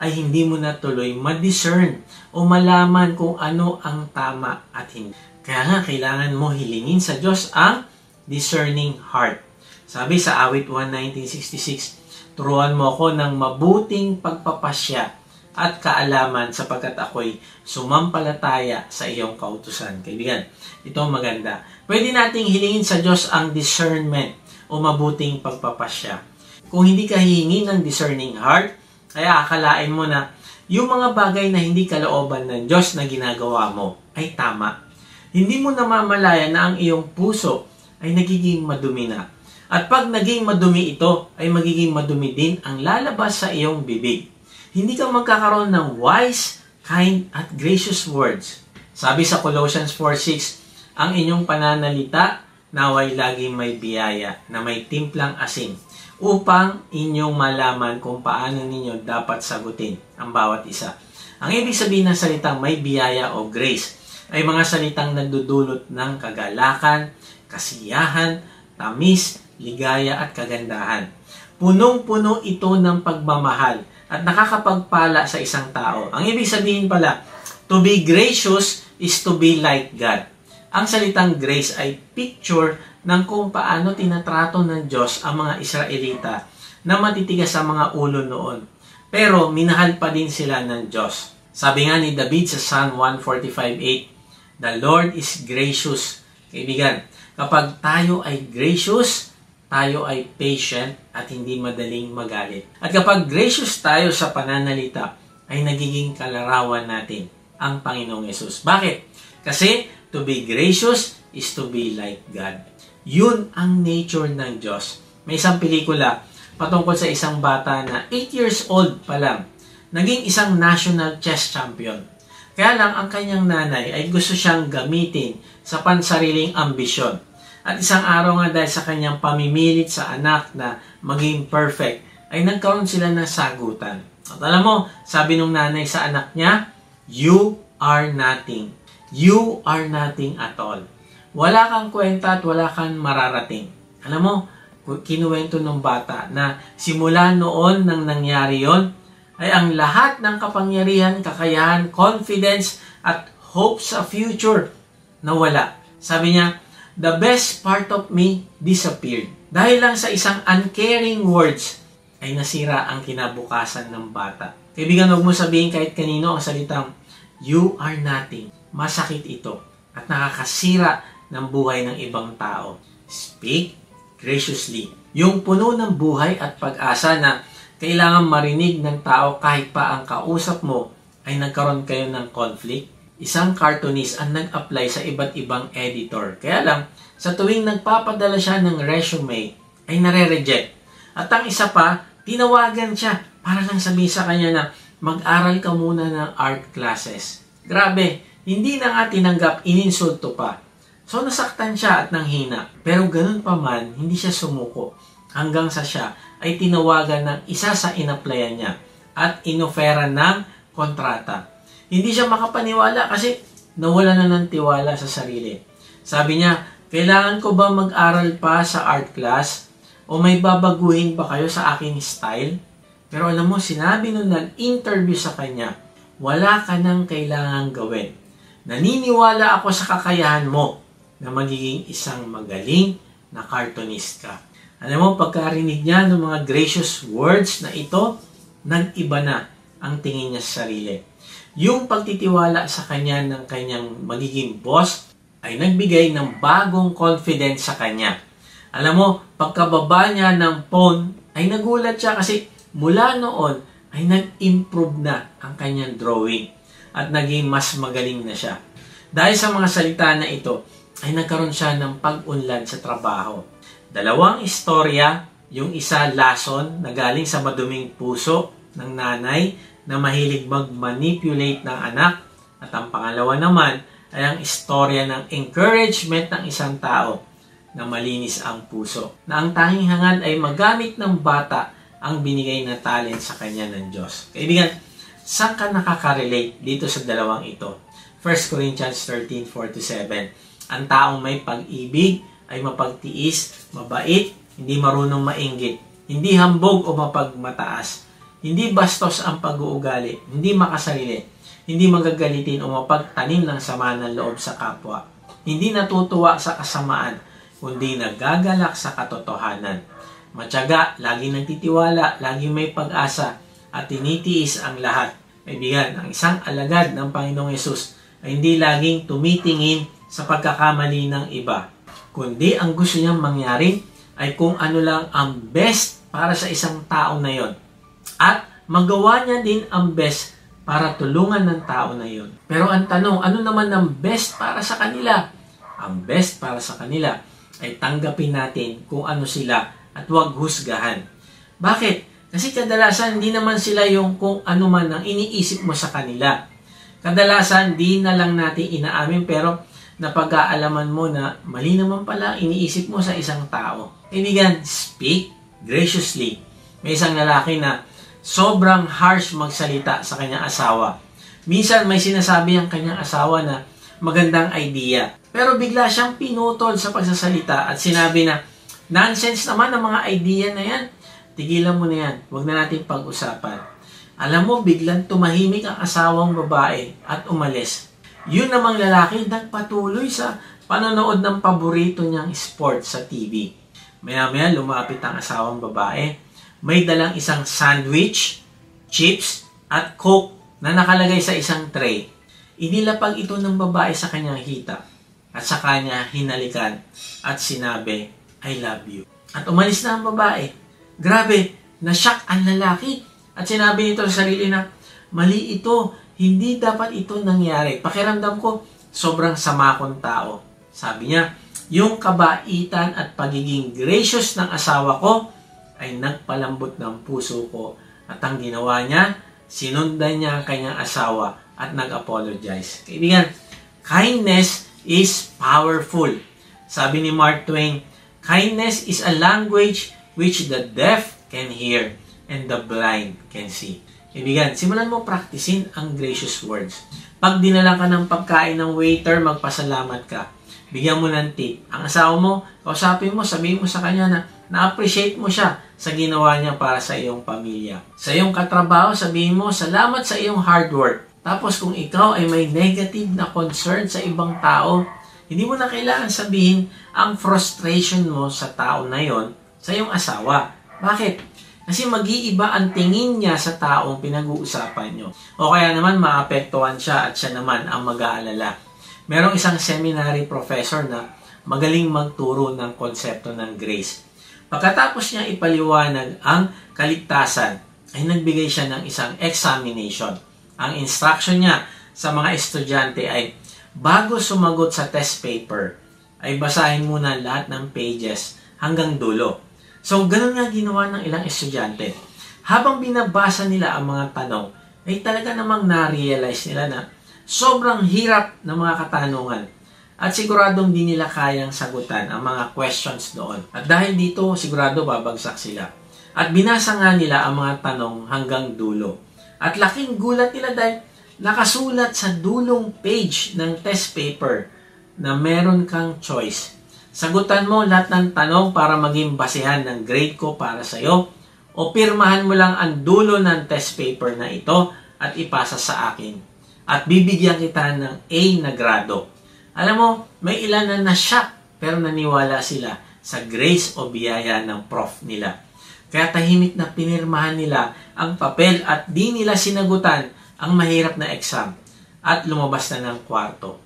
ay hindi mo na tuloy ma-discern o malaman kung ano ang tama at hindi. Kaya nga, kailangan mo hilingin sa Diyos ang discerning heart. Sabi sa awit 1:1966, turuan mo ako ng mabuting pagpapasya at kaalaman sapagkat ako'y sumampalataya sa iyong kautusan. Kaibigan, ito maganda. Pwede nating hilingin sa Diyos ang discernment o mabuting pagpapasya. Kung hindi ka hihingi ng discerning heart, kaya akalain mo na yung mga bagay na hindi kalooban ng Diyos na ginagawa mo ay tama. Hindi mo namamalayan na ang iyong puso ay nagiging madumi na. At pag naging madumi ito, ay magiging madumi din ang lalabas sa iyong bibig. Hindi ka magkakaroon ng wise, kind, at gracious words. Sabi sa Colossians 4:6, ang inyong pananalita naway laging may biyaya na may timplang asin upang inyong malaman kung paano ninyo dapat sagutin ang bawat isa. Ang ibig sabihin ng salitang may biyaya o grace ay mga salitang nagdudulot ng kagalakan, kasiyahan, tamis, ligaya at kagandahan. Punong-puno ito ng pagmamahal at nakakapagpala sa isang tao. Ang ibig sabihin pala, to be gracious is to be like God. Ang salitang grace ay picture ng kung paano tinatrato ng Diyos ang mga Israelita na matitigas sa mga ulo noon. Pero minahal pa din sila ng Diyos. Sabi nga ni David sa Psalm 145:8, the Lord is gracious. Kaibigan, kapag tayo ay gracious, tayo ay patient at hindi madaling magalit. At kapag gracious tayo sa pananalita, ay nagiging kalarawan natin ang Panginoong Yesus. Bakit? Kasi to be gracious is to be like God. Yun ang nature ng Diyos. May isang pelikula patungkol sa isang bata na 8 years old pa lang, naging isang national chess champion. Kaya lang ang kanyang nanay ay gusto siyang gamitin sa pansariling ambisyon. At isang araw nga dahil sa kanyang pamimilit sa anak na maging perfect, ay nagkaroon sila ng sagutan. At alam mo, sabi nung nanay sa anak niya, you are nothing. You are nothing at all. Wala kang kwenta at wala kang mararating. Alam mo, kinuwento ng bata na simula noon nang nangyari yon, ay ang lahat ng kapangyarihan, kakayahan, confidence, at hope sa future nawala. Sabi niya, the best part of me disappeared. Dahil lang sa isang uncaring words, ay nasira ang kinabukasan ng bata. Kaibigan, huwag mo sabihin kahit kanino ang salitang, you are nothing. Masakit ito at nakakasira ng buhay ng ibang tao. Speak graciously. Yung puno ng buhay at pag-asa na kailangan marinig ng tao kahit pa ang kausap mo ay nagkaroon kayo ng conflict. Isang cartoonist ang nag-apply sa iba't ibang editor. Kaya lang, sa tuwing nagpapadala siya ng resume, ay nare-reject. At ang isa pa, tinawagan siya para lang sabihin sa kanya na mag-aral ka muna ng art classes. Grabe, hindi na nga tinanggap, ininsulto pa. So nasaktan siya at nanghina. Pero ganun pa man, hindi siya sumuko. Hanggang sa siya ay tinawagan ng isa sa in-applyan niya at inofera ng kontrata. Hindi siya makapaniwala kasi nawala na ng tiwala sa sarili. Sabi niya, kailangan ko ba mag-aral pa sa art class? O may babaguhin ba kayo sa aking style? Pero alam mo, sinabi nung nag-interview sa kanya, wala ka nang kailangang gawin. Naniniwala ako sa kakayahan mo na magiging isang magaling na cartoonist ka. Alam mo, pagkarinig niya ng mga gracious words na ito, nag-iba na ang tingin niya sa sarili. Yung pagtitiwala sa kanya ng kanyang magiging boss ay nagbigay ng bagong confidence sa kanya. Alam mo, pagkababa niya ng phone, ay nagulat siya kasi mula noon ay nag-improve na ang kanyang drawing at naging mas magaling na siya. Dahil sa mga salita na ito, ay nagkaroon siya ng pag-unlad sa trabaho. Dalawang istorya, yung isa lason na galing sa maduming puso ng nanay na mahilig mag-manipulate ng anak, at ang pangalawa naman ay ang istorya ng encouragement ng isang tao na malinis ang puso, na ang tanging hangad ay magamit ng bata ang binigay na talent sa kanya ng Diyos. Kaibigan, saan ka nakaka-relate dito sa dalawang ito? 1 Corinthians 13:4-7. Ang taong may pag-ibig ay mapagtiis, mabait, hindi marunong mainggit, hindi hambog o mapagmataas, hindi bastos ang pag-uugali, hindi makasarili, hindi magagalitin o mapagtanim ng sama ng loob sa kapwa, hindi natutuwa sa kasamaan, kundi nagagalak sa katotohanan. Matyaga, laging nagtitiwala, laging may pag-asa, at tinitiis ang lahat. Kaibigan, ang isang alagad ng Panginoong Yesus ay hindi laging tumitingin sa pagkakamali ng iba, kundi ang gusto niyang mangyari ay kung ano lang ang best para sa isang tao na yon. At magawa niya din ang best para tulungan ng tao na yon. Pero ang tanong, ano naman ang best para sa kanila? Ang best para sa kanila ay tanggapin natin kung ano sila at huwag husgahan. Bakit? Kasi kadalasan hindi naman sila yung kung ano man ang iniisip mo sa kanila. Kadalasan di na lang natin inaamin pero napag-aalaman mo na mali naman pala iniisip mo sa isang tao. Kaibigan, speak graciously. May isang lalaki na sobrang harsh magsalita sa kanyang asawa. Minsan may sinasabi ang kanyang asawa na magandang idea. Pero bigla siyang pinutol sa pagsasalita at sinabi na, nonsense naman ang mga idea na yan. Tigilan mo na yan. Huwag na natin pag-usapan. Alam mo, biglang tumahimik ang asawang babae at umalis. Yun namang lalaki nagpatuloy sa panonood ng paborito niyang sport sa TV. Maya-maya lumapit ang asawang babae. May dalang isang sandwich, chips, at coke na nakalagay sa isang tray. Inilapag ito ng babae sa kanyang hita at sa kanya hinalikan at sinabi, I love you. At umalis na ang babae. Grabe, na-shock ang lalaki. At sinabi nito sa sarili na, mali ito, hindi dapat ito nangyari. Pakiramdam ko, sobrang sama kong tao. Sabi niya, yung kabaitan at pagiging gracious ng asawa ko ay nagpalambot ng puso ko. At ang ginawa niya, sinundan niya ang kanyang asawa at nag-apologize. Kaibigan, kindness is powerful. Sabi ni Mark Twain, kindness is a language which the deaf can hear and the blind can see. Kaibigan, simulan mo practicein ang gracious words. Pag dinala ka ng pagkain ng waiter, magpasalamat ka. Bigyan mo ng tip. Ang asawa mo, kausapin mo, sabihin mo sa kanya na na-appreciate mo siya sa ginawa niya para sa iyong pamilya. Sa iyong katrabaho, sabihin mo, salamat sa iyong hard work. Tapos kung ikaw ay may negative na concern sa ibang tao, hindi mo na kailangan sabihin ang frustration mo sa tao na yon sa iyong asawa. Bakit? Kasi mag-iiba ang tingin niya sa taong pinag-uusapan nyo. O kaya naman maapektuhan siya at siya naman ang mag-aalala. Merong isang seminary professor na magaling magturo ng konsepto ng grace. Pagkatapos niya ipaliwanag ang kaligtasan, ay nagbigay siya ng isang examination. Ang instruction niya sa mga estudyante ay, bago sumagot sa test paper, ay basahin muna lahat ng pages hanggang dulo. So, ganun nga ginawa ng ilang estudyante. Habang binabasa nila ang mga tanong, ay talaga namang na-realize nila na sobrang hirap ng mga katanungan. At siguradong di nila kayang sagutan ang mga questions doon. At dahil dito, sigurado babagsak sila. At binasa nga nila ang mga tanong hanggang dulo. At laking gulat nila dahil nakasulat sa dulong page ng test paper na meron kang choice. Sagutan mo lahat ng tanong para maging basehan ng grade ko para sa iyo o pirmahan mo lang ang dulo ng test paper na ito at ipasa sa akin. At bibigyan kita ng A na grado. Alam mo, may ilan na na-shock pero naniwala sila sa grace o biyaya ng prof nila. Kaya tahimik na pinirmahan nila ang papel at di nila sinagutan ang mahirap na exam at lumabas na ng kwarto.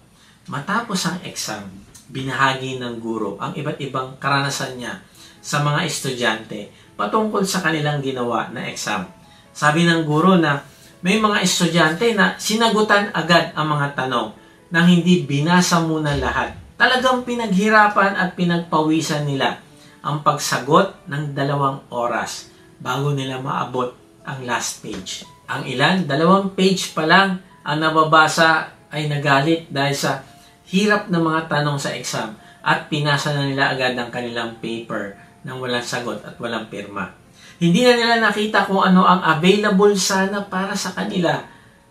Matapos ang exam, binahagi ng guro ang iba't ibang karanasan niya sa mga estudyante patungkol sa kanilang ginawa na exam. Sabi ng guro na may mga estudyante na sinagutan agad ang mga tanong nang hindi binasa muna lahat. Talagang pinaghirapan at pinagpawisan nila ang pagsagot ng 2 oras bago nila maabot ang last page. Ang ilan, 2 page pa lang ang nababasa ay nagalit dahil sa hirap ng mga tanong sa exam at pinasa na nila agad ang kanilang paper nang walang sagot at walang pirma. Hindi na nila nakita kung ano ang available sana para sa kanila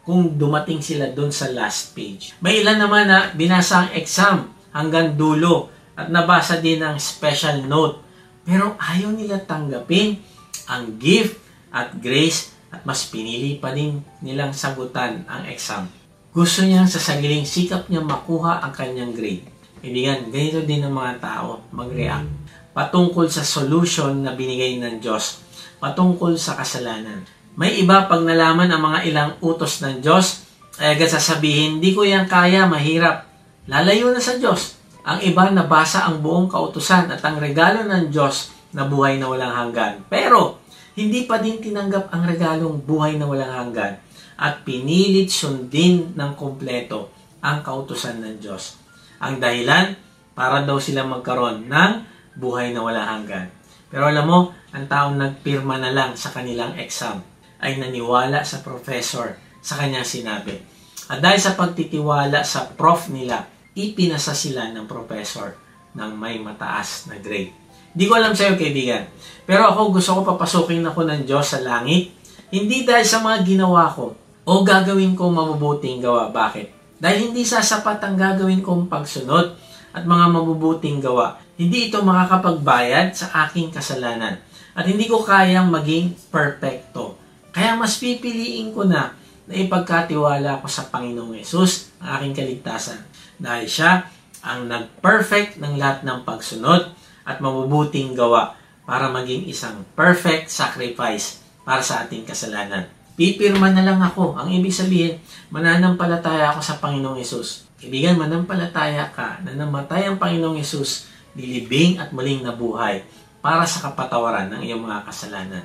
kung dumating sila doon sa last page. May ilan naman na binasa ang exam hanggang dulo at nabasa din ang special note. Pero ayaw nila tanggapin ang gift at grace at mas pinili pa din nilang sagutan ang exam. Gusto niyang sa sariling sikap niya makuha ang kanyang grade. Kaibigan, ganito din ang mga tao mag-react patungkol sa solution na binigay ng Diyos, patungkol sa kasalanan. May iba pag nalaman ang mga ilang utos ng Diyos, ay agad sasabihin, di ko yan kaya, mahirap. Lalayo na sa Diyos. Ang iba nabasa ang buong kautusan at ang regalo ng Diyos na buhay na walang hanggan. Pero, hindi pa din tinanggap ang regalong buhay na walang hanggan at pinilit sundin ng kumpleto ang kautusan ng Diyos. Ang dahilan, para daw sila magkaroon ng buhay na walang hanggan. Pero alam mo, ang taong nagpirma na lang sa kanilang exam ay naniwala sa professor sa kanyang sinabi. At dahil sa pagtitiwala sa prof nila, ipinasa sila ng professor ng may mataas na grade. Di ko alam sa iyo, kaibigan. Pero ako, gusto ko papasukin ako ng Diyos sa langit. Hindi dahil sa mga ginawa ko o gagawin ko mabubuting gawa. Bakit? Dahil hindi sasapat ang gagawin kong pagsunod at mga mabubuting gawa. Hindi ito makakapagbayad sa aking kasalanan. At hindi ko kayang maging perfecto. Kaya mas pipiliin ko na ipagkatiwala ko sa Panginoong Yesus ang aking kaligtasan. Dahil siya ang nag-perfect ng lahat ng pagsunod at mabubuting gawa para maging isang perfect sacrifice para sa ating kasalanan. Pipirma na lang ako. Ang ibig sabihin, mananampalataya ako sa Panginoong Yesus. Kaibigan, manampalataya ka na namatay ang Panginoong Yesus, nilibing at muling nabuhay para sa kapatawaran ng iyong mga kasalanan.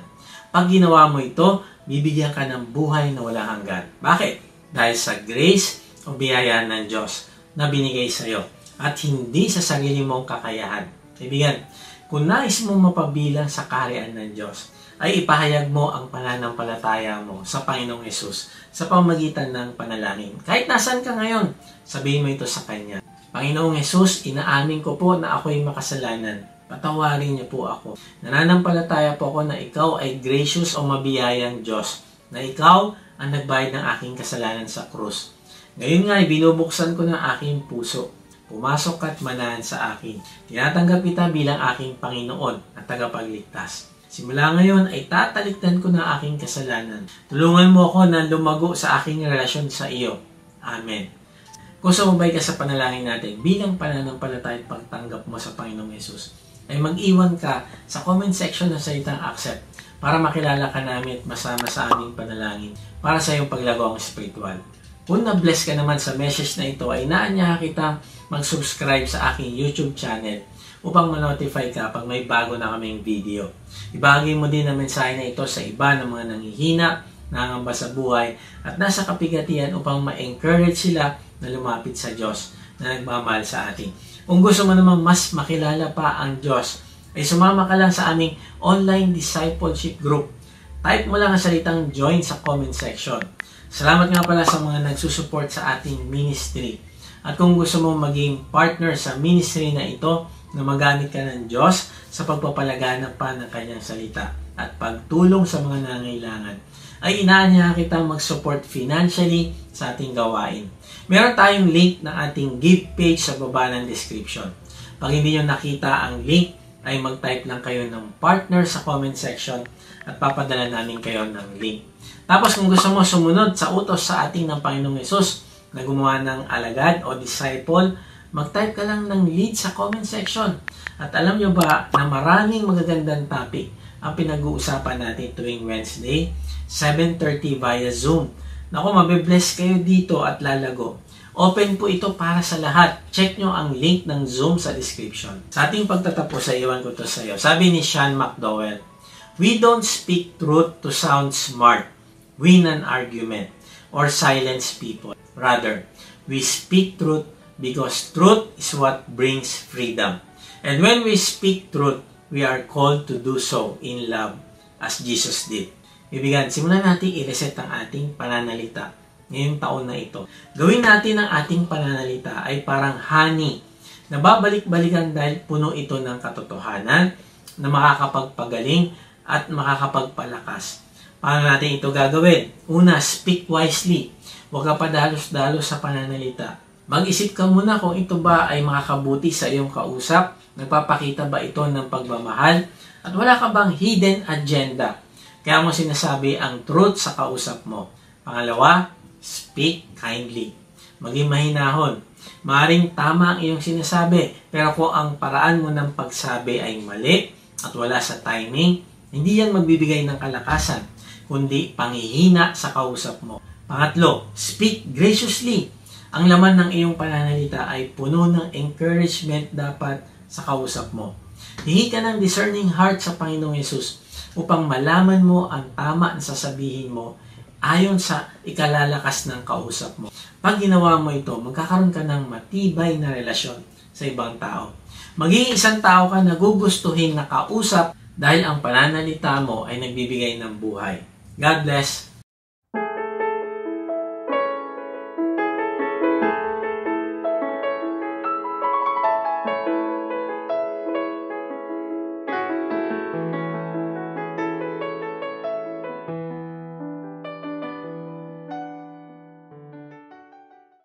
Pag ginawa mo ito, bibigyan ka ng buhay na walang hanggan. Bakit? Dahil sa grace o biyaya ng Diyos na binigay sa iyo at hindi sa sarili mong kakayahan. Kaibigan, kung nais mong mapabilang sa kaharian ng Diyos, ay ipahayag mo ang pananampalataya mo sa Panginoong Hesus sa pamamagitan ng panalangin. Kahit nasan ka ngayon, sabihin mo ito sa Kanya. Panginoong Hesus, inaamin ko po na ako'y makasalanan. Patawarin niyo po ako. Nananampalataya po ako na ikaw ay gracious o mabiyayang Diyos, na ikaw ang nagbayad ng aking kasalanan sa krus. Ngayon nga, binubuksan ko ng aking puso. Pumasok ka't manahan sa akin. Tinatanggap kita bilang aking Panginoon at tagapagligtas. Simula ngayon ay tatalikdan ko ng aking kasalanan. Tulungan mo ako na lumago sa aking relasyon sa iyo. Amen. Kung sumabay ka sa panalangin natin bilang pananampalataya at pagtanggap mo sa Panginoong Hesus, ay mag-iwan ka sa comment section ng salitang accept para makilala ka namin at masama sa aming panalangin para sa iyong paglagawang spiritual. Kung na-bless ka naman sa message na ito, ay inaanyaha kita mag-subscribe sa aking YouTube channel upang ma-notify ka pag may bago na kaming video. Ibahagi mo din ang mensahe na ito sa iba ng mga nanghihina, nangangamba sa buhay, at nasa kapigatian upang ma-encourage sila na lumapit sa Diyos na nagmamahal sa atin. Kung gusto mo naman mas makilala pa ang Diyos, ay sumama ka lang sa aming online discipleship group. Type mo lang ang salitang join sa comment section. Salamat nga pala sa mga nagsusupport sa ating ministry. At kung gusto mo maging partner sa ministry na ito, na magamit ka ng Diyos sa pagpapalaganap pa ng Kanyang salita at pagtulong sa mga nangangailangan, ay inaanyahan kita mag-support financially sa ating gawain. Meron tayong link ng ating give page sa baba ng description. Pag hindi nyo nakita ang link, ay mag-type lang kayo ng partner sa comment section at papadala namin kayo ng link. Tapos kung gusto mo sumunod sa utos sa ating ng Panginoong Hesus na gumawa ng alagad o disciple, mag-type ka lang ng lead sa comment section. At alam nyo ba na maraming magagandang topic ang pinag-uusapan natin tuwing Wednesday, 7:30 via Zoom. Naku, mabibless kayo dito at lalago. Open po ito para sa lahat. Check nyo ang link ng Zoom sa description. Sa ating pagtatapos, iwan ko to sa iyo. Sabi ni Sean McDowell, "We don't speak truth to sound smart, win an argument, or silence people. Rather, we speak truth because truth is what brings freedom. And when we speak truth, we are called to do so in love, as Jesus did." Ibigan, simulan natin i-reset ang ating pananalita ngayong taon na ito. Gawin natin ang ating pananalita ay parang honey na babalik-balikan dahil puno ito ng katotohanan na makakapagpagaling at makakapagpalakas. Paano natin ito gagawin? Una, speak wisely. Huwag ka padalos-dalos sa pananalita. Mag-isip ka muna kung ito ba ay makakabuti sa iyong kausap, nagpapakita ba ito ng pagmamahal, at wala ka bang hidden agenda. Kaya mo sinasabi ang truth sa kausap mo. Pangalawa, speak kindly. Maging mahinahon. Maaaring tama ang iyong sinasabi, pero kung ang paraan mo ng pagsabi ay mali at wala sa timing, hindi yan magbibigay ng kalakasan, kundi panghihina sa kausap mo. Pangatlo, speak graciously. Ang laman ng iyong pananalita ay puno ng encouragement dapat sa kausap mo. Hingi ka ng discerning heart sa Panginoong Hesus upang malaman mo ang tama na sasabihin mo ayon sa ikalalakas ng kausap mo. Pag ginawa mo ito, magkakaroon ka ng matibay na relasyon sa ibang tao. Maging isang tao ka na gugustuhin na kausap dahil ang pananalita mo ay nagbibigay ng buhay. God bless.